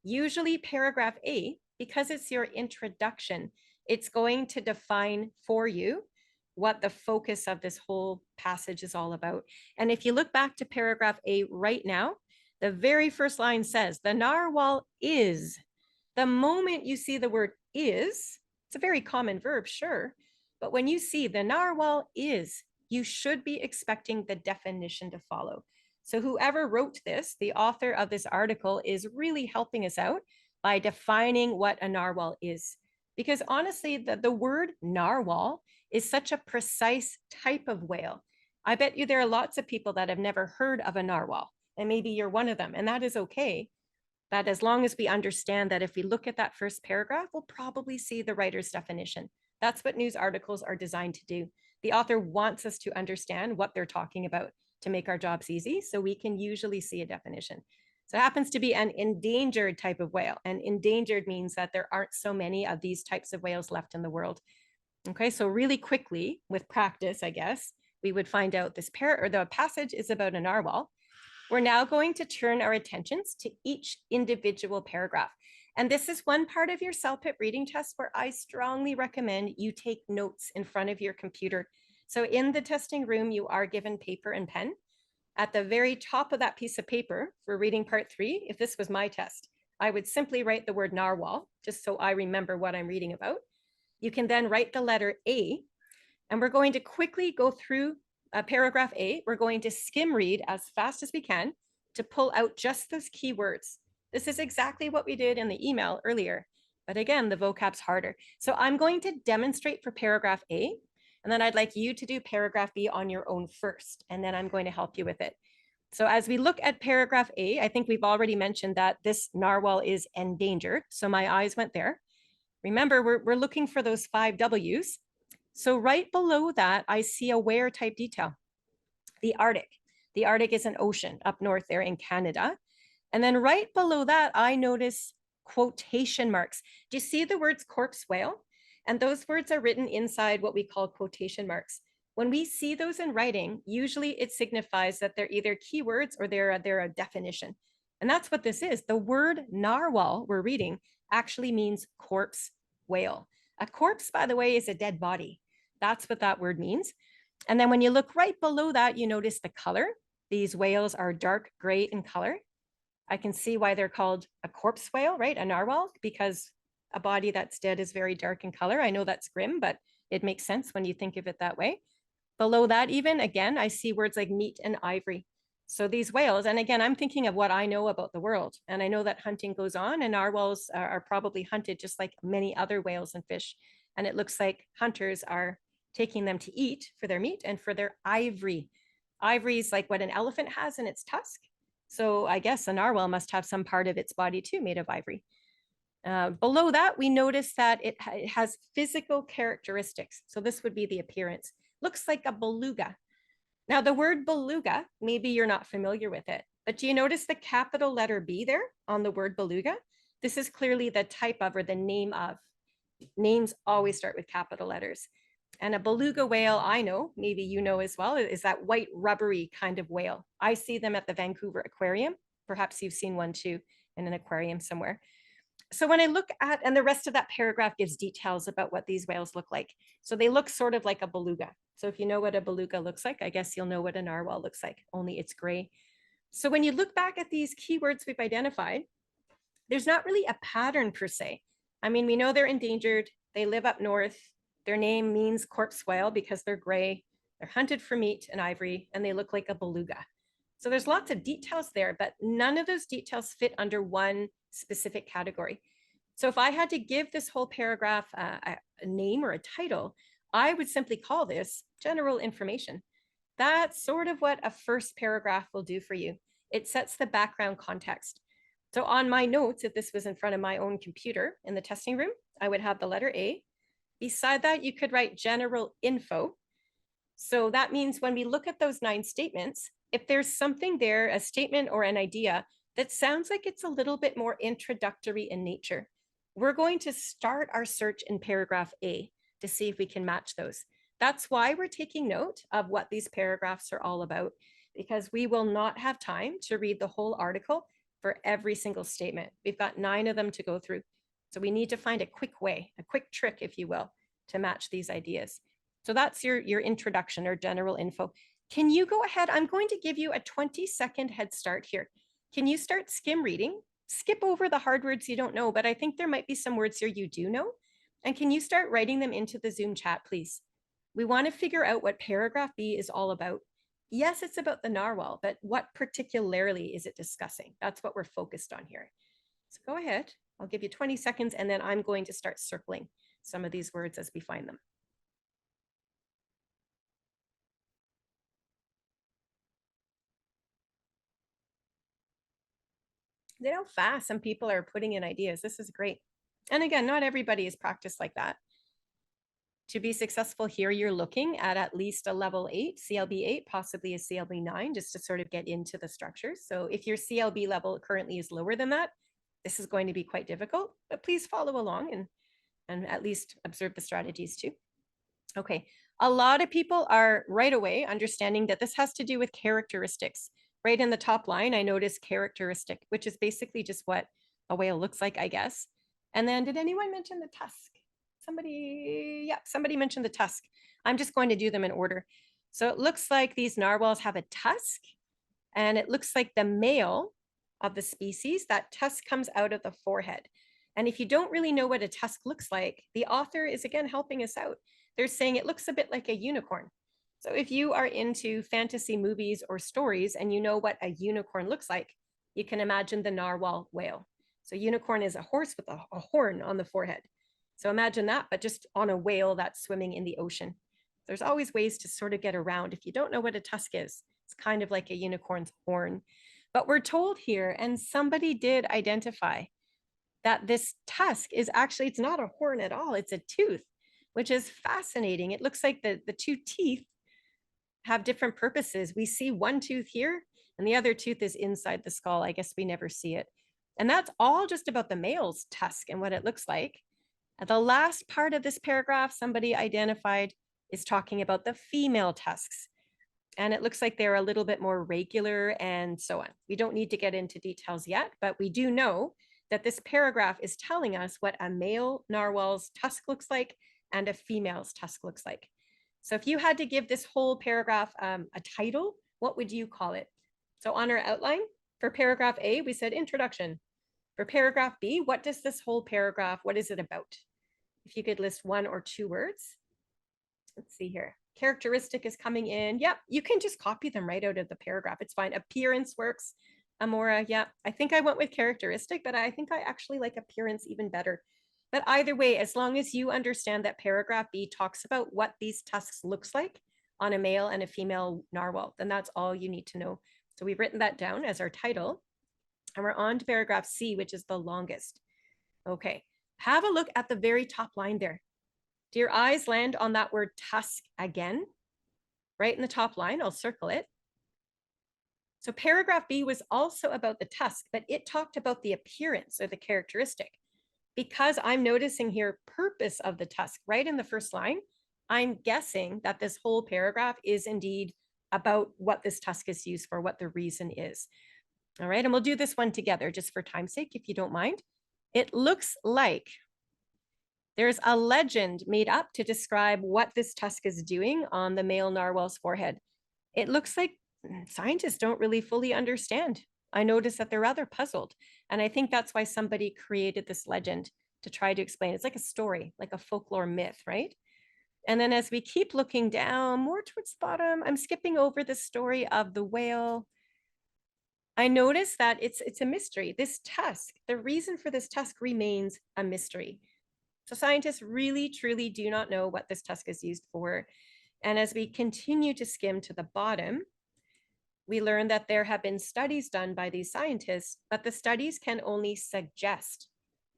Usually paragraph A, because it's your introduction, it's going to define for you what the focus of this whole passage is all about. And if you look back to paragraph A right now, the very first line says, the narwhal is. The moment you see the word is, it's a very common verb, sure. But when you see the narwhal is, you should be expecting the definition to follow. So whoever wrote this, the author of this article, is really helping us out by defining what a narwhal is. Because honestly, the word narwhal is such a precise type of whale. I bet you there are lots of people that have never heard of a narwhal, and maybe you're one of them, and that is okay. That as long as we understand that if we look at that first paragraph, we'll probably see the writer's definition. That's what news articles are designed to do. The author wants us to understand what they're talking about to make our jobs easy, so we can usually see a definition. So it happens to be an endangered type of whale, and endangered means that there aren't so many of these types of whales left in the world. Okay, so really quickly, with practice, I guess, we would find out the passage is about a narwhal. We're now going to turn our attentions to each individual paragraph. And this is one part of your CELPIP reading test where I strongly recommend you take notes in front of your computer. So in the testing room, you are given paper and pen. At the very top of that piece of paper for reading part 3, if this was my test, I would simply write the word narwhal, just so I remember what I'm reading about. You can then write the letter A, and we're going to quickly go through paragraph A. We're going to skim read as fast as we can to pull out just those keywords. This is exactly what we did in the email earlier, but again, the vocab's harder. So I'm going to demonstrate for paragraph A, and then I'd like you to do paragraph B on your own first, and then I'm going to help you with it. So as we look at paragraph A, I think we've already mentioned that this narwhal is endangered. So my eyes went there. Remember, we're looking for those 5 W's. So right below that, I see a where type detail, the Arctic. The Arctic is an ocean up north there in Canada. And then right below that, I notice quotation marks. Do you see the words corpse whale? And those words are written inside what we call quotation marks. When we see those in writing, usually it signifies that they're either keywords or they're a definition. And that's what this is. The word narwhal we're reading actually means corpse whale. A corpse, by the way, is a dead body. That's what that word means. And then when you look right below that, you notice the color. These whales are dark gray in color. I can see why they're called a corpse whale, right? A narwhal, because a body that's dead is very dark in color. I know that's grim, but it makes sense when you think of it that way. Below that even, again, I see words like meat and ivory. So these whales, and again, I'm thinking of what I know about the world, and I know that hunting goes on, and narwhals are probably hunted just like many other whales and fish. And it looks like hunters are taking them to eat for their meat and for their ivory. Ivory is like what an elephant has in its tusk. So I guess a narwhal must have some part of its body too made of ivory. Below that, we notice that it has physical characteristics. So this would be the appearance. Looks like a beluga. Now, the word beluga, maybe you're not familiar with it, but do you notice the capital letter B there on the word beluga? This is clearly the type of or the name of. Names always start with capital letters. And a beluga whale, I know, maybe you know as well, is that white rubbery kind of whale. I see them at the Vancouver Aquarium. Perhaps you've seen one too in an aquarium somewhere. So when I look at, and the rest of that paragraph gives details about what these whales look like. So they look sort of like a beluga. So if you know what a beluga looks like, I guess you'll know what a narwhal looks like, only it's gray. So when you look back at these keywords we've identified, there's not really a pattern per se. I mean, we know they're endangered. They live up north. Their name means corpse whale because they're gray. They're hunted for meat and ivory, and they look like a beluga. So there's lots of details there, but none of those details fit under one specific category. So if I had to give this whole paragraph a name or a title, I would simply call this general information. That's sort of what a first paragraph will do for you. It sets the background context. So on my notes, if this was in front of my own computer in the testing room, I would have the letter A. Beside that, you could write general info. So that means when we look at those 9 statements, if there's something there, a statement or an idea that sounds like it's a little bit more introductory in nature, we're going to start our search in paragraph A to see if we can match those. That's why we're taking note of what these paragraphs are all about, because we will not have time to read the whole article for every single statement. We've got 9 of them to go through. So we need to find a quick way, a quick trick, if you will, to match these ideas. So that's your introduction or general info. Can you go ahead? I'm going to give you a 20-second head start here. Can you start skim reading? Skip over the hard words you don't know, but I think there might be some words here you do know. And can you start writing them into the Zoom chat, please? We want to figure out what paragraph B is all about. Yes, it's about the narwhal, but what particularly is it discussing? That's what we're focused on here. So go ahead. I'll give you 20 seconds, and then I'm going to start circling some of these words as we find them. You know, fast some people are putting in ideas. This is great. And again, not everybody is practiced like that. To be successful here, you're looking at least a level 8, CLB 8, possibly a CLB 9, just to sort of get into the structures. So if your CLB level currently is lower than that, this is going to be quite difficult, but please follow along and at least observe the strategies too. Okay, a lot of people are right away understanding that this has to do with characteristics. Right in the top line, I noticed characteristic, which is basically just what a whale looks like, I guess. And then did anyone mention the tusk? Somebody mentioned the tusk. I'm just going to do them in order. So it looks like these narwhals have a tusk, and it looks like the male of the species, that tusk comes out of the forehead. And if you don't really know what a tusk looks like, the author is again helping us out. They're saying it looks a bit like a unicorn. So if you are into fantasy movies or stories and you know what a unicorn looks like, you can imagine the narwhal whale. So unicorn is a horse with a horn on the forehead. So imagine that, but just on a whale that's swimming in the ocean. There's always ways to sort of get around. If you don't know what a tusk is, it's kind of like a unicorn's horn. But we're told here, and somebody did identify that this tusk is actually, it's not a horn at all, it's a tooth, which is fascinating. It looks like the 2 teeth have different purposes. We see one tooth here, and the other tooth is inside the skull. I guess we never see it. And that's all just about the male's tusk and what it looks like. The last part of this paragraph, somebody identified, is talking about the female tusks. And it looks like they're a little bit more regular and so on. We don't need to get into details yet, but we do know that this paragraph is telling us what a male narwhal's tusk looks like and a female's tusk looks like. So if you had to give this whole paragraph a title, what would you call it? So on our outline, for paragraph A, we said introduction. For paragraph B, what does this whole paragraph, what is it about? If you could list 1 or 2 words. Let's see here. Characteristic is coming in. Yep, you can just copy them right out of the paragraph. It's fine. Appearance works. Amora, yeah, I think I went with characteristic, but I think I actually like appearance even better. But either way, as long as you understand that paragraph B talks about what these tusks looks like on a male and a female narwhal, then that's all you need to know. So we've written that down as our title. And we're on to paragraph C, which is the longest. Okay, have a look at the very top line there. Do your eyes land on that word tusk again? Right in the top line, I'll circle it. So paragraph B was also about the tusk, but it talked about the appearance or the characteristic. Because I'm noticing here purpose of the tusk right in the first line, I'm guessing that this whole paragraph is indeed about what this tusk is used for, what the reason is. All right, and we'll do this one together just for time's sake, if you don't mind. It looks like there's a legend made up to describe what this tusk is doing on the male narwhal's forehead. It looks like scientists don't really fully understand. I noticed that they're rather puzzled. And I think that's why somebody created this legend to try to explain. It's like a story, like a folklore myth, right? And then as we keep looking down more towards the bottom, I'm skipping over the story of the whale. I noticed that it's a mystery. This tusk, the reason for this tusk remains a mystery. So scientists really, truly do not know what this tusk is used for. And as we continue to skim to the bottom, we learn that there have been studies done by these scientists, but the studies can only suggest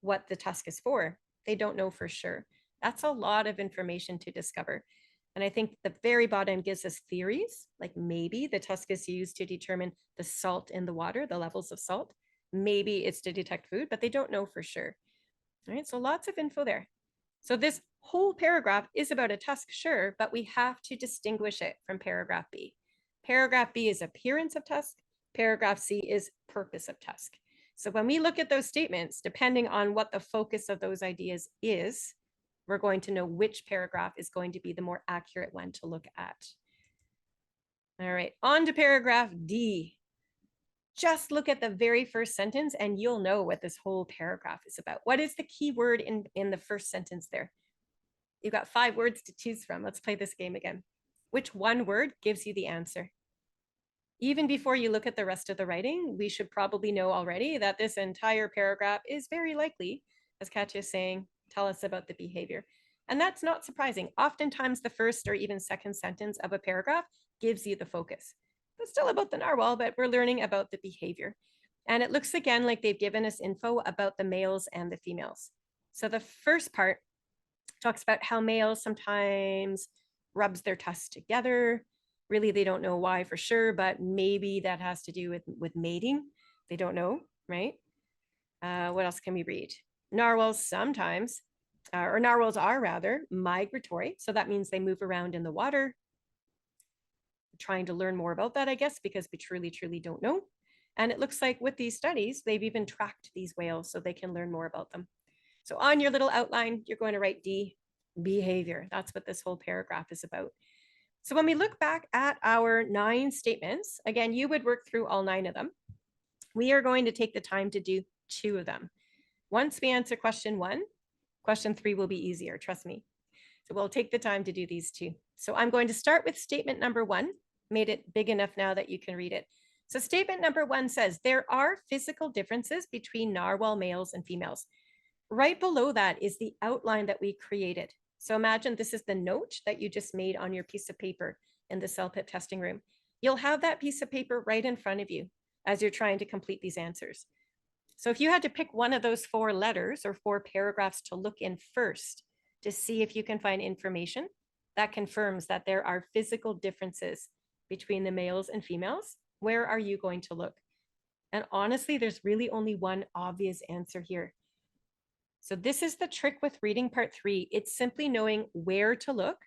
what the tusk is for. They don't know for sure. That's a lot of information to discover. And I think the very bottom gives us theories, like maybe the tusk is used to determine the salt in the water, the levels of salt. Maybe it's to detect food, but they don't know for sure. All right, so lots of info there. So this whole paragraph is about a tusk, sure, but we have to distinguish it from paragraph B. Paragraph B is appearance of tusk. Paragraph C is purpose of tusk. So when we look at those statements, depending on what the focus of those ideas is, we're going to know which paragraph is going to be the more accurate one to look at. All right, on to paragraph D. Just look at the very first sentence and you'll know what this whole paragraph is about. What is the key word in the first sentence there? You've got 5 words to choose from. Let's play this game again. Which one word gives you the answer? Even before you look at the rest of the writing, we should probably know already that this entire paragraph is very likely, as Katya is saying, tell us about the behavior. And that's not surprising. Oftentimes the first or even second sentence of a paragraph gives you the focus. It's still about the narwhal, but we're learning about the behavior. And it looks again like they've given us info about the males and the females. So the first part talks about how males sometimes rubs their tusks together. Really, they don't know why for sure, but maybe that has to do with mating. They don't know, right? What else can we read? Narwhals sometimes, or narwhals are rather, migratory. So that means they move around in the water. Trying to learn more about that, I guess, because we truly, truly don't know. And it looks like with these studies, they've even tracked these whales so they can learn more about them. So on your little outline, you're going to write D, behavior. That's what this whole paragraph is about. So when we look back at our 9 statements, again, you would work through all 9 of them. We are going to take the time to do 2 of them. Once we answer question 1, question 3 will be easier, trust me. So we'll take the time to do these 2. So I'm going to start with statement number 1, made it big enough now that you can read it. So statement number 1 says, there are physical differences between narwhal males and females. Right below that is the outline that we created. So imagine this is the note that you just made on your piece of paper in the CELPIP testing room. You'll have that piece of paper right in front of you as you're trying to complete these answers. So if you had to pick one of those 4 letters or 4 paragraphs to look in first to see if you can find information that confirms that there are physical differences between the males and females, where are you going to look? And honestly, there's really only one obvious answer here. So this is the trick with reading part 3. It's simply knowing where to look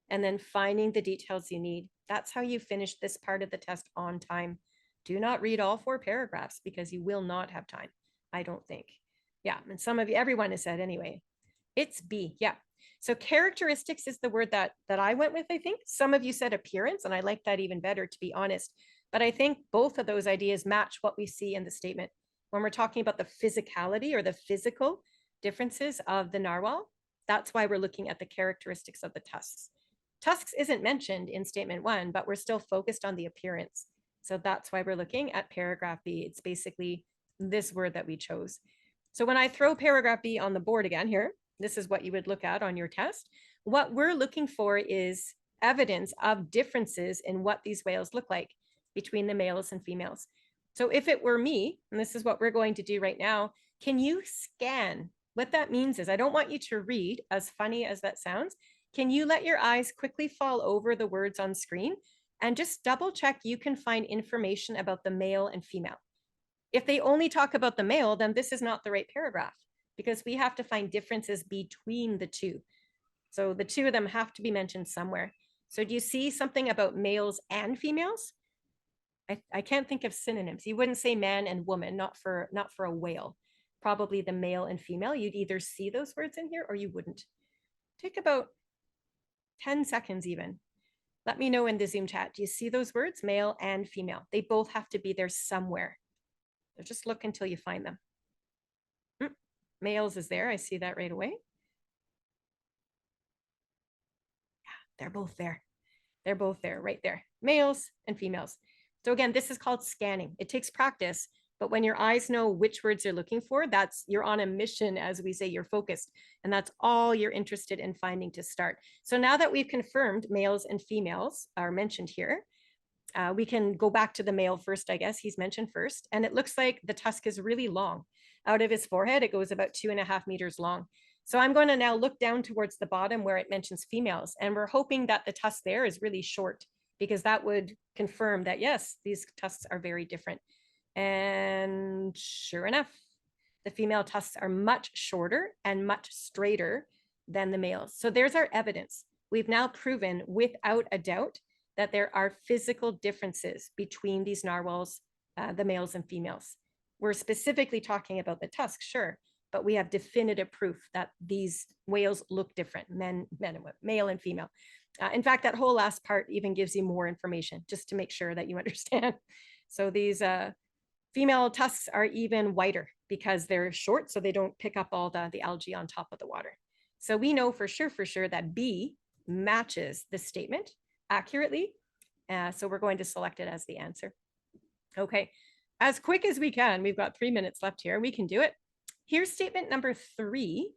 and then finding the details you need. That's how you finish this part of the test on time. Do not read all 4 paragraphs because you will not have time, I don't think. Yeah, and some of you, everyone has said anyway. It's B, yeah. So characteristics is the word that I went with, I think. Some of you said appearance, and I like that even better, to be honest. But I think both of those ideas match what we see in the statement. When we're talking about the physicality or the physical differences of the narwhal, that's why we're looking at the characteristics of the tusks. Tusks isn't mentioned in statement 1, but we're still focused on the appearance. So that's why we're looking at paragraph B. It's basically this word that we chose. So when I throw paragraph B on the board again here, this is what you would look at on your test. What we're looking for is evidence of differences in what these whales look like between the males and females. So if it were me, and this is what we're going to do right now, can you scan? What that means is I don't want you to read, as funny as that sounds. Can you let your eyes quickly fall over the words on screen and just double check you can find information about the male and female? If they only talk about the male, then this is not the right paragraph because we have to find differences between the two. So the two of them have to be mentioned somewhere. So do you see something about males and females? I can't think of synonyms. You wouldn't say man and woman, not for a whale. Probably the male and female. You'd either see those words in here or you wouldn't. Take about 10 seconds even. Let me know in the Zoom chat. Do you see those words, male and female? They both have to be there somewhere. So just look until you find them. Males is there. I see that right away. Yeah, they're both there. They're both there, right there. Males and females. So again, this is called scanning. It takes practice, but when your eyes know which words you're looking for, you're on a mission, as we say, you're focused, and that's all you're interested in finding to start. So now that we've confirmed males and females are mentioned here, we can go back to the male first, I guess. He's mentioned first, and it looks like the tusk is really long. Out of his forehead, it goes about 2.5 meters long. So I'm going to now look down towards the bottom where it mentions females, and we're hoping that the tusk there is really short because that would confirm that, yes, these tusks are very different. And sure enough, the female tusks are much shorter and much straighter than the males. So there's our evidence. We've now proven without a doubt that there are physical differences between these narwhals, the males and females. We're specifically talking about the tusk, sure, but we have definitive proof that these whales look different, men and women, male and female. In fact, that whole last part even gives you more information just to make sure that you understand. So these female tusks are even whiter because they're short, so they don't pick up all the algae on top of the water. So we know for sure that B matches the statement accurately. So we're going to select it as the answer. Okay, as quick as we can, we've got 3 minutes left here. We can do it. Here's statement number 3.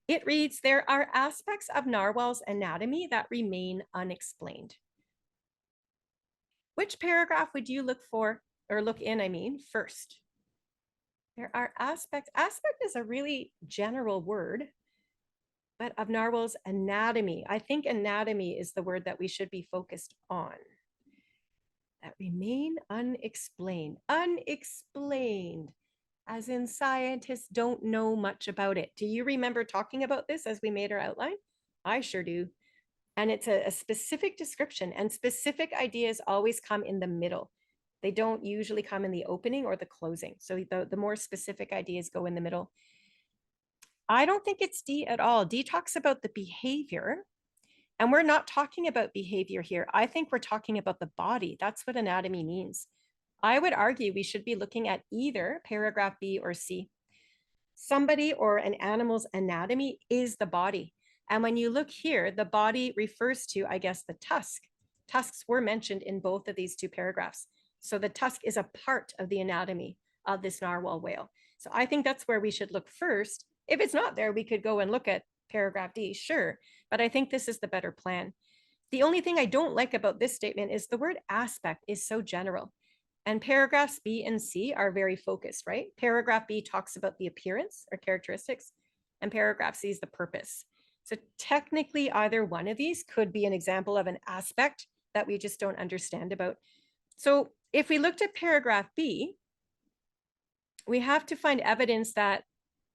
It reads, there are aspects of narwhal's anatomy that remain unexplained. Which paragraph would you look for, or look in, I mean, first? There are aspects. Aspect is a really general word, but of narwhal's anatomy. I think anatomy is the word that we should be focused on. That remain unexplained. Unexplained, as in scientists don't know much about it. Do you remember talking about this as we made our outline? I sure do. And it's a specific description, and specific ideas always come in the middle. They don't usually come in the opening or the closing. So the more specific ideas go in the middle. I don't think it's D at all. D talks about the behavior, and we're not talking about behavior here. I think we're talking about the body. That's what anatomy means. I would argue we should be looking at either paragraph B or C. Somebody or an animal's anatomy is the body. And when you look here, the body refers to, I guess, the tusk. Tusks were mentioned in both of these 2 paragraphs. So the tusk is a part of the anatomy of this narwhal whale. So I think that's where we should look first. If it's not there, we could go and look at paragraph D, sure. But I think this is the better plan. The only thing I don't like about this statement is the word aspect is so general. And paragraphs B and C are very focused, right? Paragraph B talks about the appearance or characteristics, and paragraph C is the purpose. So technically, either one of these could be an example of an aspect that we just don't understand about. So if we looked at paragraph B, we have to find evidence that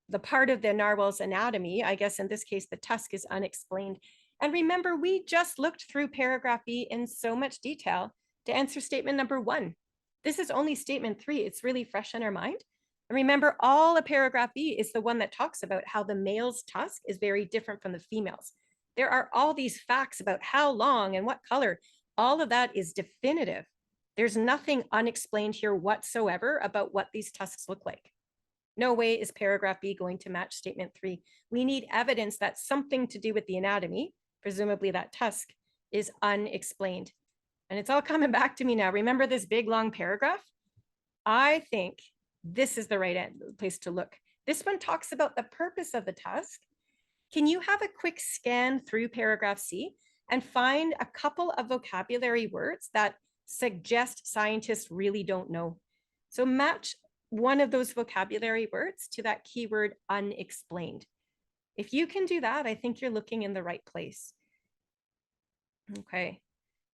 the part of the narwhal's anatomy, I guess in this case, the tusk, is unexplained. And remember, we just looked through paragraph B in so much detail to answer statement number 1. This is only statement 3. It's really fresh in our mind. And remember, all of paragraph B is the one that talks about how the male's tusk is very different from the female's. There are all these facts about how long and what color. All of that is definitive. There's nothing unexplained here whatsoever about what these tusks look like. No way is paragraph B going to match statement 3. We need evidence that something to do with the anatomy, presumably that tusk, is unexplained. And it's all coming back to me now. Remember this big long paragraph? I think this is the right place to look. This one talks about the purpose of the task. Can you have a quick scan through paragraph C and find a couple of vocabulary words that suggest scientists really don't know? So match one of those vocabulary words to that keyword unexplained. If you can do that, I think you're looking in the right place. Okay,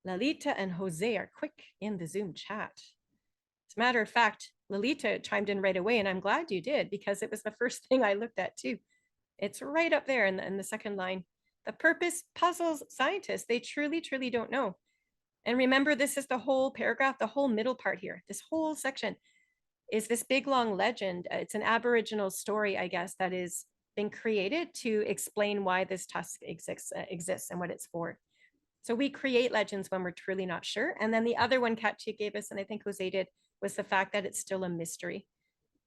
Lalita and Jose are quick in the Zoom chat. As a matter of fact, Lalita chimed in right away, and I'm glad you did, because it was the first thing I looked at too. It's right up there in the second line. The purpose puzzles scientists. They truly, truly don't know. And remember, this is the whole paragraph, the whole middle part here. This whole section is this big long legend. It's an Aboriginal story, I guess, that is been created to explain why this task exists and what it's for. So we create legends when we're truly not sure. And then the other one Katya gave us, and I think Jose did, was the fact that it's still a mystery.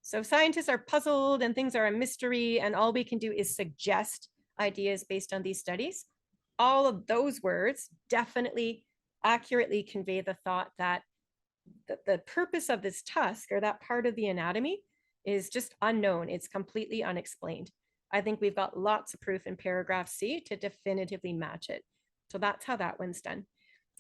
So scientists are puzzled and things are a mystery, and all we can do is suggest ideas based on these studies. All of those words definitely accurately convey the thought that the purpose of this tusk, or that part of the anatomy, is just unknown. It's completely unexplained. I think we've got lots of proof in paragraph C to definitively match it. So that's how that one's done.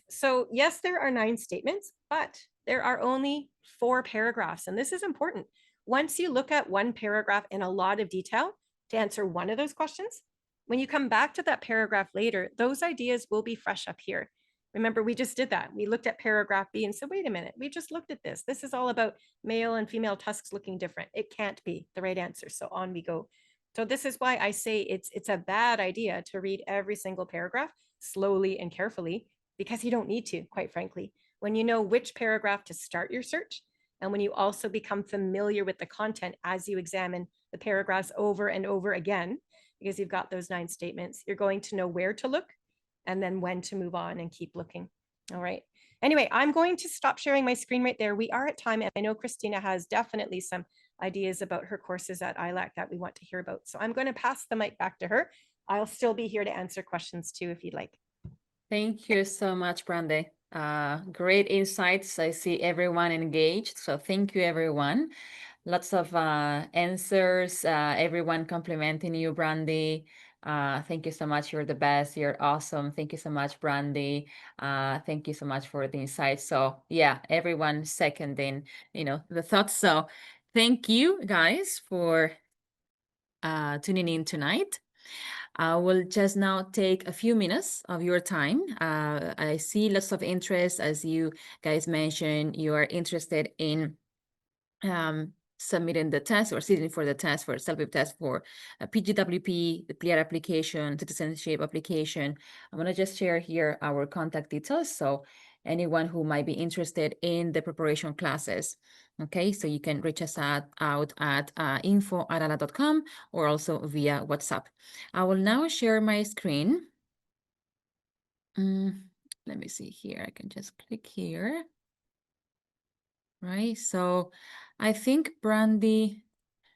So yes, there are 9 statements, but there are only 4 paragraphs. And this is important. Once you look at one paragraph in a lot of detail to answer one of those questions, when you come back to that paragraph later, those ideas will be fresh up here. Remember, we just did that. We looked at paragraph B and said, wait a minute, we just looked at this. This is all about male and female tusks looking different. It can't be the right answer. So on we go. So this is why I say it's a bad idea to read every single paragraph slowly and carefully, because you don't need to, quite frankly. When you know which paragraph to start your search, and when you also become familiar with the content as you examine the paragraphs over and over again, because you've got those 9 statements, you're going to know where to look and then when to move on and keep looking. All right. Anyway, I'm going to stop sharing my screen right there. We are at time, and I know Christina has definitely some ideas about her courses at ILAC that we want to hear about. So I'm going to pass the mic back to her. I'll still be here to answer questions too, if you'd like. Thank you so much, Brandy. Great insights. I see everyone engaged. So thank you, everyone. Lots of answers, everyone complimenting you, Brandy. Thank you so much. You're the best. You're awesome. Thank you so much, Brandy. Thank you so much for the insights. So yeah, everyone seconding, the thoughts. So thank you guys for tuning in tonight. I will just now take a few minutes of your time. I see lots of interest, as you guys mentioned. You are interested in submitting the test or sitting for the test for CELPIP test for PGWP, the PLEAR application, citizenship application. I'm going to just share here our contact details. So anyone who might be interested in the preparation classes. Okay, so you can reach us out at info@ilala.com or also via WhatsApp. I will now share my screen. Let me see here. I can just click here. Right, so I think Brandy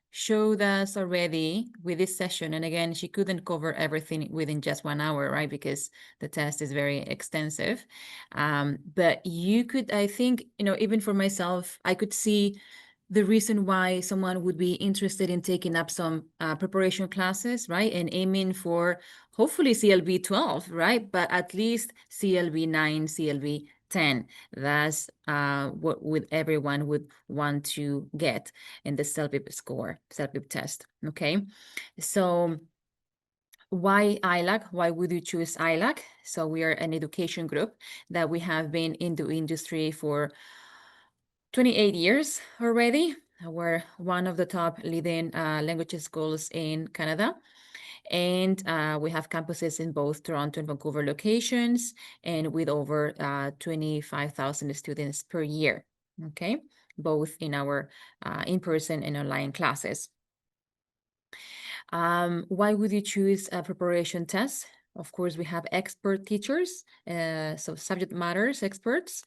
showed us already with this session. And again, she couldn't cover everything within just 1 hour, right? Because the test is very extensive. But you could, I think, even for myself, I could see the reason why someone would be interested in taking up some preparation classes, right? And aiming for hopefully CLB 12, right? But at least CLB 9, CLB 10. That's what everyone would want to get in the CELPIP score, CELPIP test, okay? So why ILAC? Why would you choose ILAC? So we are an education group that we have been in the industry for 28 years already. We're one of the top leading language schools in Canada. And we have campuses in both Toronto and Vancouver locations, and with over 25,000 students per year, okay? Both in our in-person and online classes. Why would you choose a preparation test? Of course, we have expert teachers, so subject matters experts,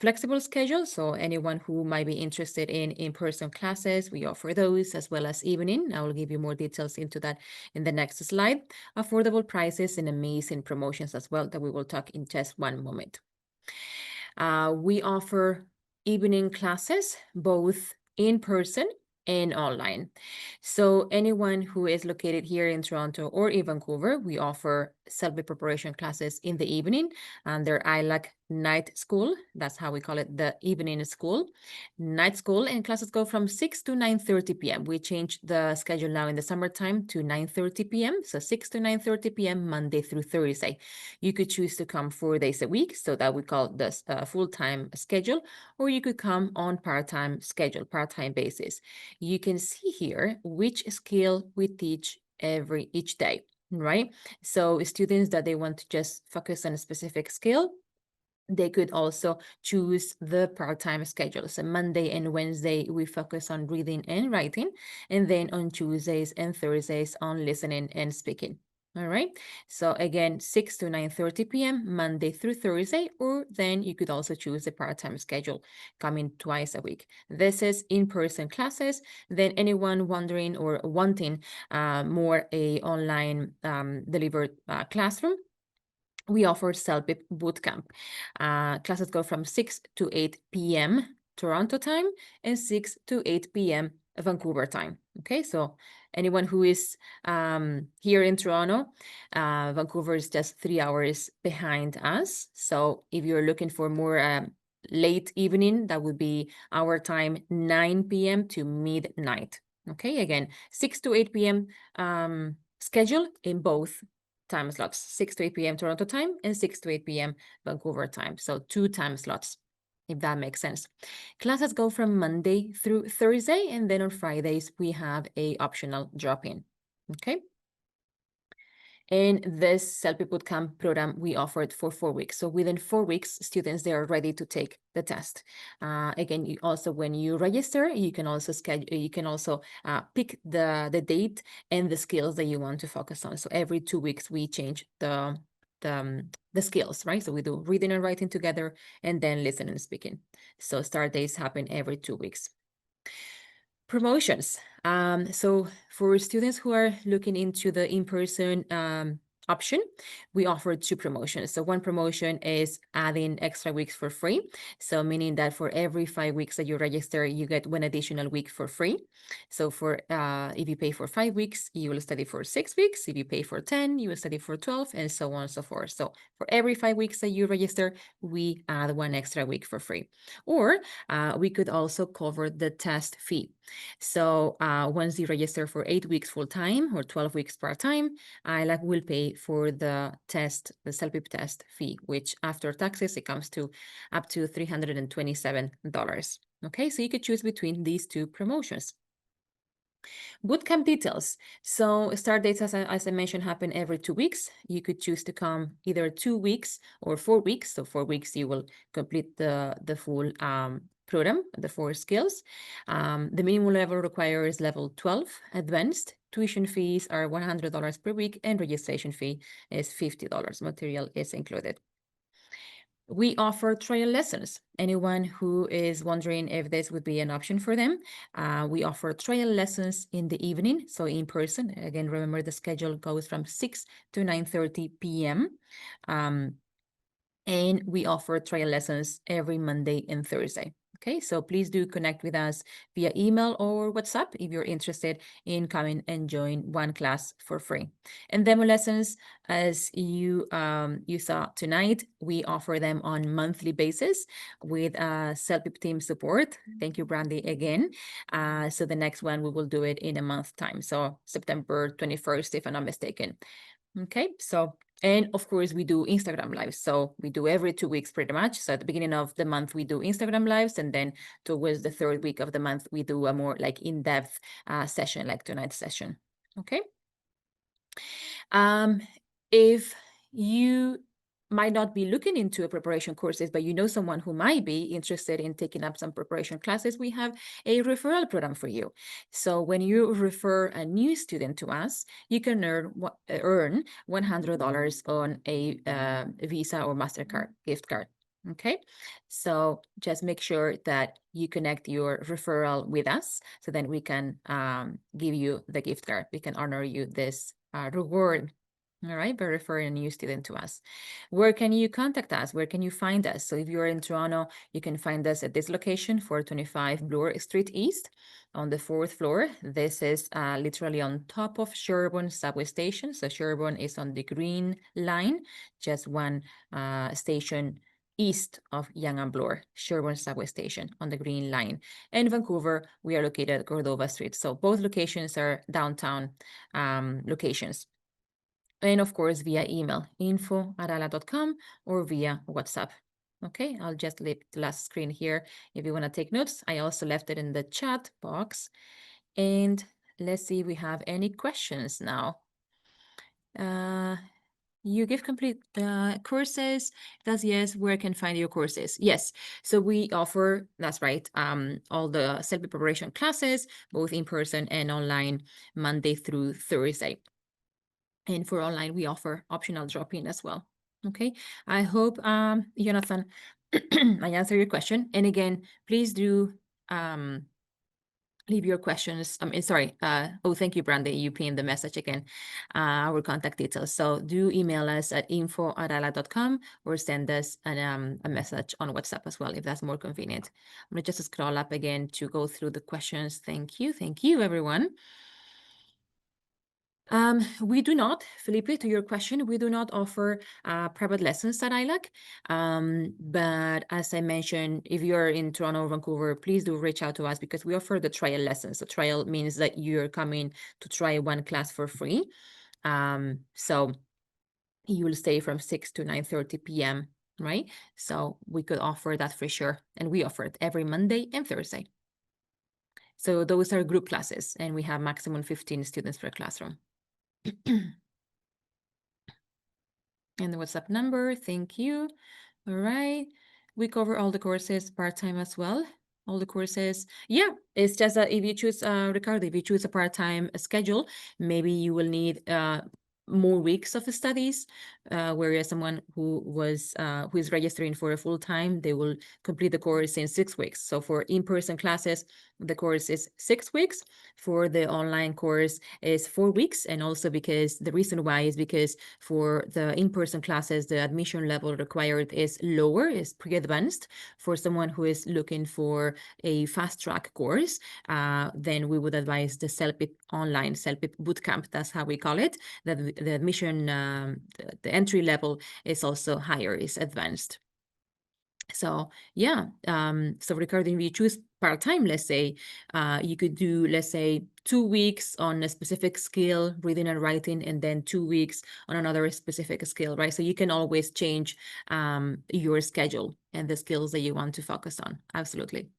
flexible schedule. So anyone who might be interested in in-person classes, we offer those, as well as evening. I will give you more details into that in the next slide. Affordable prices and amazing promotions as well that we will talk in just one moment. We offer evening classes, both in person and online. So anyone who is located here in Toronto or in Vancouver, we offer CELPIP preparation classes in the evening, and they're ILAC night school. That's how we call it, the evening school. Night school, and classes go from 6 to 9:30 p.m. We changed the schedule now in the summertime to 9:30 p.m. So 6 to 9:30 p.m. Monday through Thursday. You could choose to come 4 days a week, so that we call this full-time schedule, or you could come on part-time schedule, part-time basis. You can see here which skill we teach each day, right? So students that they want to just focus on a specific skill, they could also choose the part-time schedule. So Monday and Wednesday, we focus on reading and writing, and then on Tuesdays and Thursdays on listening and speaking. All right. So again, 6 to 9:30 p.m. Monday through Thursday, or then you could also choose the part-time schedule, coming twice a week. This is in-person classes. Then anyone wondering or wanting more a online delivered classroom, we offer CELPIP Bootcamp. Classes go from 6 to 8 p.m. Toronto time and 6 to 8 p.m. Vancouver time. Okay, so anyone who is here in Toronto, Vancouver is just 3 hours behind us. So if you're looking for more late evening, that would be our time, 9 p.m. to midnight. Okay, again, 6 to 8 p.m. Schedule in both time slots, 6 to 8 p.m. Toronto time and 6 to 8 p.m. Vancouver time. So 2 time slots, if that makes sense. Classes go from Monday through Thursday, and then on Fridays, we have a optional drop-in, okay? And this CELPIP Bootcamp program, we offer it for 4 weeks. So within 4 weeks, students, they are ready to take the test. Again, you also, when you register, you can also schedule, you can also pick the date and the skills that you want to focus on. So every 2 weeks, we change the skills, right? So we do reading and writing together, and then listening and speaking. So start days happen every 2 weeks. Promotions. So for students who are looking into the in-person option, we offer 2 promotions. So one promotion is adding extra weeks for free. So meaning that for every 5 weeks that you register, you get 1 additional week for free. So for if you pay for 5 weeks, you will study for 6 weeks. If you pay for 10, you will study for 12, and so on and so forth. So for every 5 weeks that you register, we add 1 extra week for free. Or we could also cover the test fee. So once you register for 8 weeks full-time or 12 weeks part-time, ILAC will pay for the test, the CELPIP test fee, which after taxes, it comes to up to $327. Okay, so you could choose between these 2 promotions. Bootcamp details. So start dates, as I mentioned, happen every 2 weeks. You could choose to come either 2 weeks or 4 weeks. So 4 weeks, you will complete the full program, the 4 skills. The minimum level required is level 12 advanced. Tuition fees are $100 per week, and registration fee is $50. Material is included. We offer trial lessons. Anyone who is wondering if this would be an option for them, we offer trial lessons in the evening, so in person. Again, remember the schedule goes from 6 to 9:30 p.m. And we offer trial lessons every Monday and Thursday. Okay, so please do connect with us via email or WhatsApp if you're interested in coming and join one class for free. And demo lessons, as you saw tonight, we offer them on monthly basis with CELPIP team support. Thank you, Brandy, again. So the next one, we will do it in a month time. So September 21st, if I'm not mistaken. Okay, so, and of course we do Instagram lives. So we do every 2 weeks pretty much. So at the beginning of the month, we do Instagram lives. And then towards the 3rd week of the month, we do a more like in-depth session, like tonight's session. Okay. If you might not be looking into a preparation courses, but you know someone who might be interested in taking up some preparation classes, we have a referral program for you. So when you refer a new student to us, you can earn $100 on a Visa or MasterCard gift card. Okay, so just make sure that you connect your referral with us so then we can give you the gift card. We can honor you this reward. All right, by referring a new student to us. Where can you contact us? Where can you find us? So if you're in Toronto, you can find us at this location, 425 Bloor Street East on the 4th floor. This is literally on top of Sherbourne subway station. So Sherbourne is on the green line, just one station east of Yonge and Bloor, Sherbourne subway station on the green line. In Vancouver, we are located at Cordova Street. So both locations are downtown locations. And of course, via email, info@ilak.com or via WhatsApp. Okay, I'll just leave the last screen here if you want to take notes. I also left it in the chat box. And let's see if we have any questions now. You give complete courses. That's yes. Where can I find your courses? Yes. So we offer, that's right, all the CELPIP preparation classes, both in person and online, Monday through Thursday. And for online, we offer optional drop-in as well. Okay. I hope, Jonathan, I answered your question. And again, please do leave your questions. Sorry. Thank you, Brandy. You pinned the message again, our contact details. So do email us at info@ilak.com or send us a message on WhatsApp as well, if that's more convenient. I'm going to just scroll up again to go through the questions. Thank you. Thank you, everyone. We do not, Felipe, to your question, we do not offer private lessons at ILAC. But as I mentioned, if you're in Toronto or Vancouver, please do reach out to us because we offer the trial lessons. The trial means that you're coming to try one class for free. So you will stay from 6 to 9:30 p.m., right? So we could offer that for sure. And we offer it every Monday and Thursday. So those are group classes and we have maximum 15 students per classroom. And the WhatsApp number, thank you. All right. We cover all the courses part-time as well. All the courses. Yeah, it's just that if you choose, Ricardo, if you choose a part-time schedule, maybe you will need more weeks of studies, whereas someone who is registering for a full-time, they will complete the course in 6 weeks. So for in-person classes, the course is 6 weeks. For the online course is 4 weeks. And also because the reason why is because for the in-person classes, the admission level required is lower, is pre-advanced. For someone who is looking for a fast-track course, then we would advise the CELPIP online, CELPIP bootcamp, that's how we call it. The admission, the entry level is also higher, is advanced. So yeah, so regarding if you choose part-time, let's say, you could do, let's say, 2 weeks on a specific skill, reading and writing, and then 2 weeks on another specific skill, right? So you can always change your schedule and the skills that you want to focus on. Absolutely.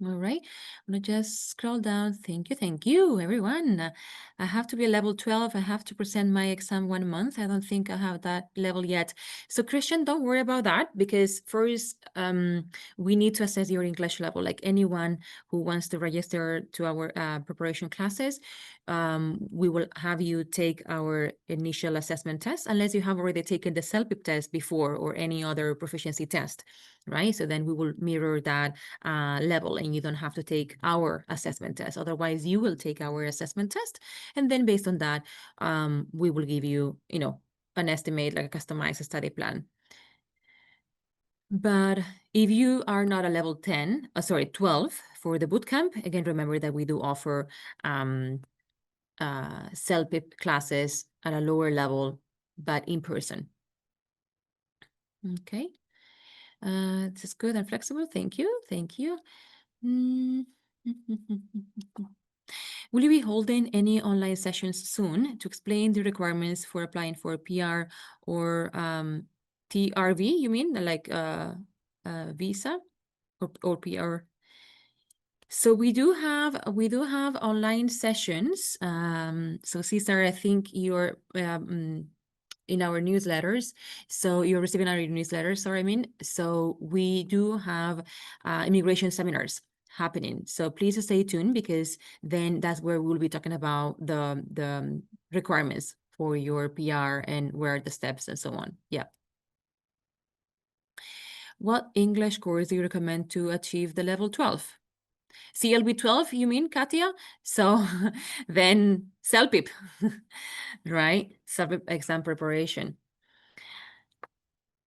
All right, I'm gonna just scroll down. Thank you, everyone. I have to be a level 12. I have to present my exam 1 month. I don't think I have that level yet. So Christian, don't worry about that because first, we need to assess your English level. Like anyone who wants to register to our preparation classes, we will have you take our initial assessment test unless you have already taken the CELPIP test before or any other proficiency test, right? So then we will mirror that level and you don't have to take our assessment test. Otherwise, you will take our assessment test. And then based on that, we will give you, an estimate, like a customized study plan. But if you are not a level 12 for the bootcamp, again, remember that we do offer CELPIP classes at a lower level, but in person. Okay. This is good and flexible. Thank you. Thank you. Will you be holding any online sessions soon to explain the requirements for applying for PR or TRV? You mean like visa or PR? So we do have online sessions. So Cesar, I think you're in our newsletters. So you're receiving our newsletters, so we do have immigration seminars happening. So please stay tuned because then that's where we'll be talking about the requirements for your PR and where are the steps and so on. Yeah. what English course do you recommend to achieve the level 12? CLB 12, you mean, Katia? So then CELPIP, right? CELPIP exam preparation.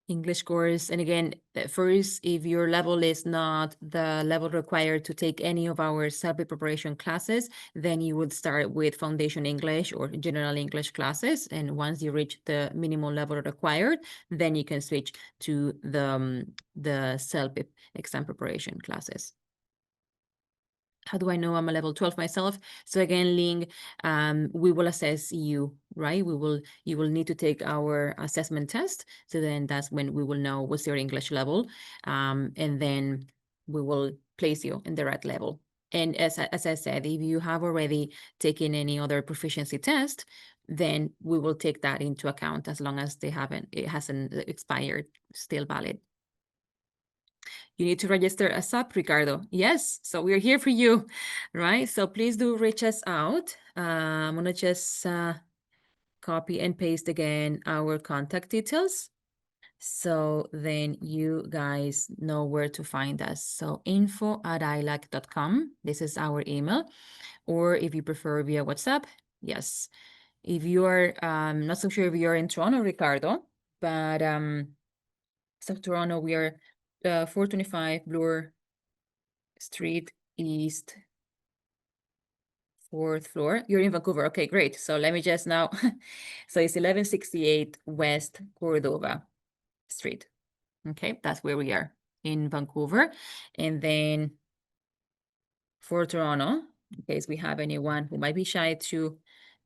English course. And again, first, if your level is not the level required to take any of our CELPIP preparation classes, then you would start with Foundation English or General English classes. And once you reach the minimum level required, then you can switch to the CELPIP exam preparation classes. How do I know I'm a level 12 myself? So again, Ling, we will assess you, right? You will need to take our assessment test. So then that's when we will know what's your English level. And then we will place you in the right level. And as I said, if you have already taken any other proficiency test, then we will take that into account as long as it hasn't expired, still valid. You need to register a SAP, Ricardo. Yes, so we're here for you, right? So please do reach us out. I'm gonna just copy and paste again our contact details. So then you guys know where to find us. So info@ilac.com, this is our email. Or if you prefer via WhatsApp, yes. If you are not so sure if you're in Toronto, Ricardo, but so Toronto, we are 425 Bloor Street East, 4th floor. You're in Vancouver. Okay, great. So let me just now. So it's 1168 West Cordova Street. Okay, that's where we are in Vancouver. And then for Toronto, in case we have anyone who might be shy to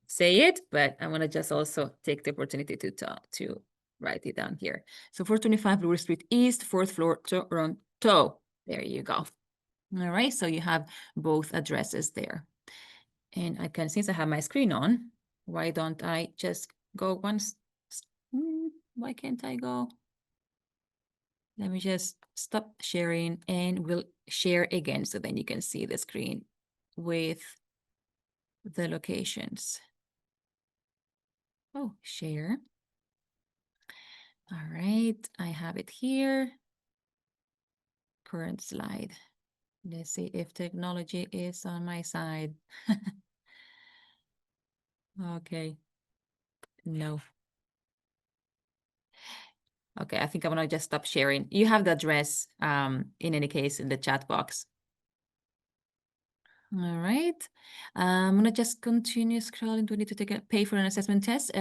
say it, but I want to just also take the opportunity to write it down here. So 425 Bloor Street East, 4th floor, Toronto. There you go. All right, so you have both addresses there. And I can, since I have my screen on, why don't I just go once? Why can't I go? Let me just stop sharing and we'll share again so then you can see the screen with the locations. Oh, share. All right, I have it here. Current slide. Let's see if technology is on my side. Okay, no. Okay, I think I'm gonna just stop sharing. You have the address in any case in the chat box. All right. I'm gonna just continue scrolling. Do we need to pay for an assessment test?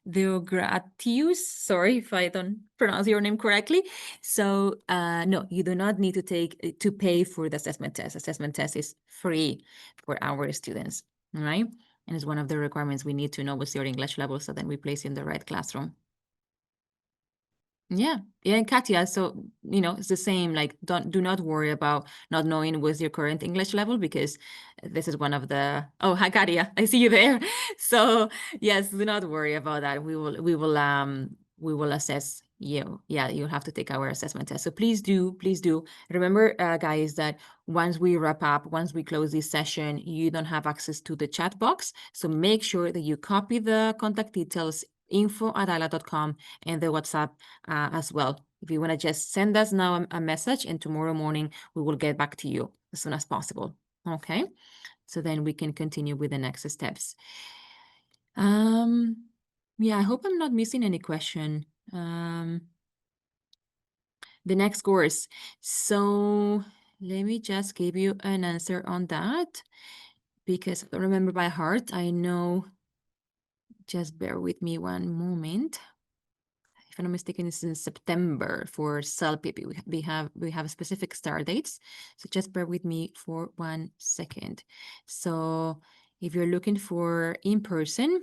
Deogratius, sorry if I don't pronounce your name correctly. So no, you do not need to pay for the assessment test. Assessment test is free for our students, all right? And it's one of the requirements we need to know what's your English level so then we place you in the right classroom. Yeah, and Katia, so it's the same. Like, do not worry about not knowing what's your current English level because this is one of the. Oh, hi, Katia, I see you there. So yes, do not worry about that. We will assess you. Yeah, you'll have to take our assessment test. So please do remember, guys, that once we wrap up, once we close this session, you don't have access to the chat box. So make sure that you copy the contact details info@ilac.com and the WhatsApp as well. If you want to just send us now a message and tomorrow morning, we will get back to you as soon as possible. Okay, so then we can continue with the next steps. Yeah, I hope I'm not missing any question. The next course. So let me just give you an answer on that because I don't remember by heart. I know, just bear with me one moment. If I'm not mistaken, it's in September for CELPIP. We have specific start dates. So just bear with me for 1 second. So if you're looking for in person,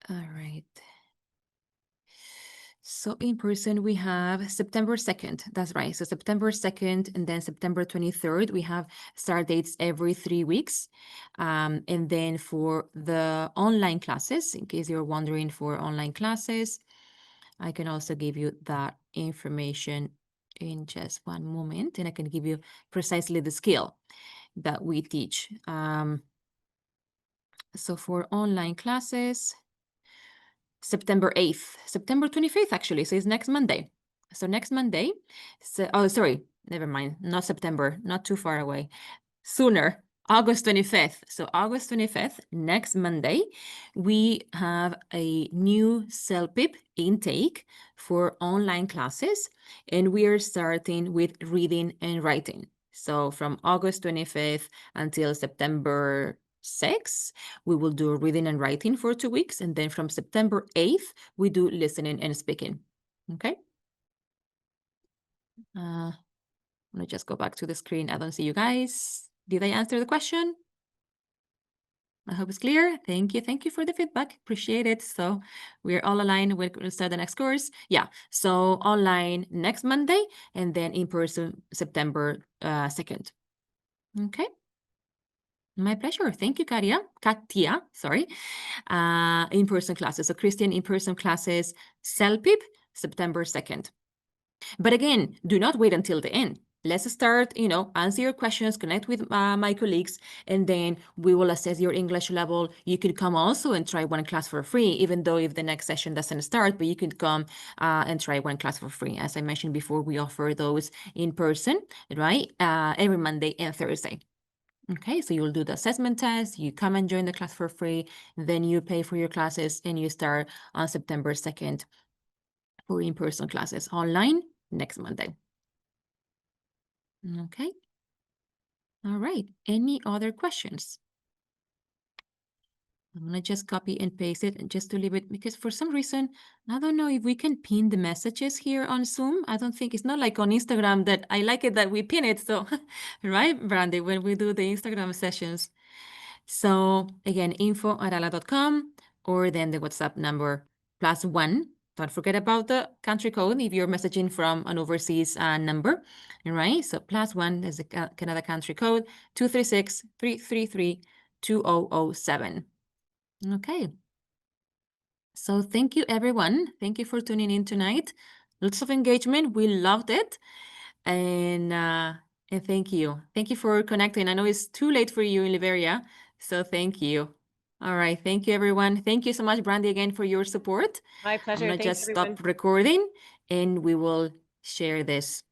all right. So in person, we have September 2nd. That's right. So September 2nd and then September 23rd, we have start dates every 3 weeks. And then for the online classes, in case you're wondering for online classes, I can also give you that information in just one moment, and I can give you precisely the skill that we teach. So for online classes, September 8th, September 25th, actually. So it's next Monday. So next Monday, so, oh, sorry, never mind, not September, not too far away. Sooner, August 25th. So August 25th, next Monday, we have a new CELPIP intake for online classes, and we are starting with reading and writing. So from August 25th until September 6th, we will do reading and writing for 2 weeks. And then from September 8th, we do listening and speaking. Okay. I'm gonna just go back to the screen. I don't see you guys. Did I answer the question? I hope it's clear. Thank you. Thank you for the feedback. Appreciate it. So we're all aligned. We're going to start the next course. Yeah. So online next Monday and then in person September 2nd. Okay. My pleasure. Thank you, Katia, sorry. In-person classes. So Christian in-person classes, CELPIP, September 2nd. But again, do not wait until the end. Let's start, answer your questions, connect with my colleagues, and then we will assess your English level. You could come also and try one class for free, even though if the next session doesn't start, but you could come and try one class for free. As I mentioned before, we offer those in person, right? Every Monday and Thursday. Okay, so you'll do the assessment test, you come and join the class for free, then you pay for your classes, and you start on September 2nd for in-person classes online next Monday. Okay. All right. Any other questions? I'm going to just copy and paste it and just to leave it because for some reason, I don't know if we can pin the messages here on Zoom. I don't think it's not like on Instagram that I like it that we pin it. So, right, Brandy, when we do the Instagram sessions. So again, info@ilak.com or then the WhatsApp number +1. Don't forget about the country code if you're messaging from an overseas number, right? So +1 is the Canada country code 236-333-2007. Okay. So thank you, everyone. Thank you for tuning in tonight. Lots of engagement. We loved it. And thank you. Thank you for connecting. I know it's too late for you in Liberia, so thank you. All right. Thank you, everyone. Thank you so much, Brandy, again, for your support. My I'm pleasure. going to Thanks, just everyone. stop recording and we will share this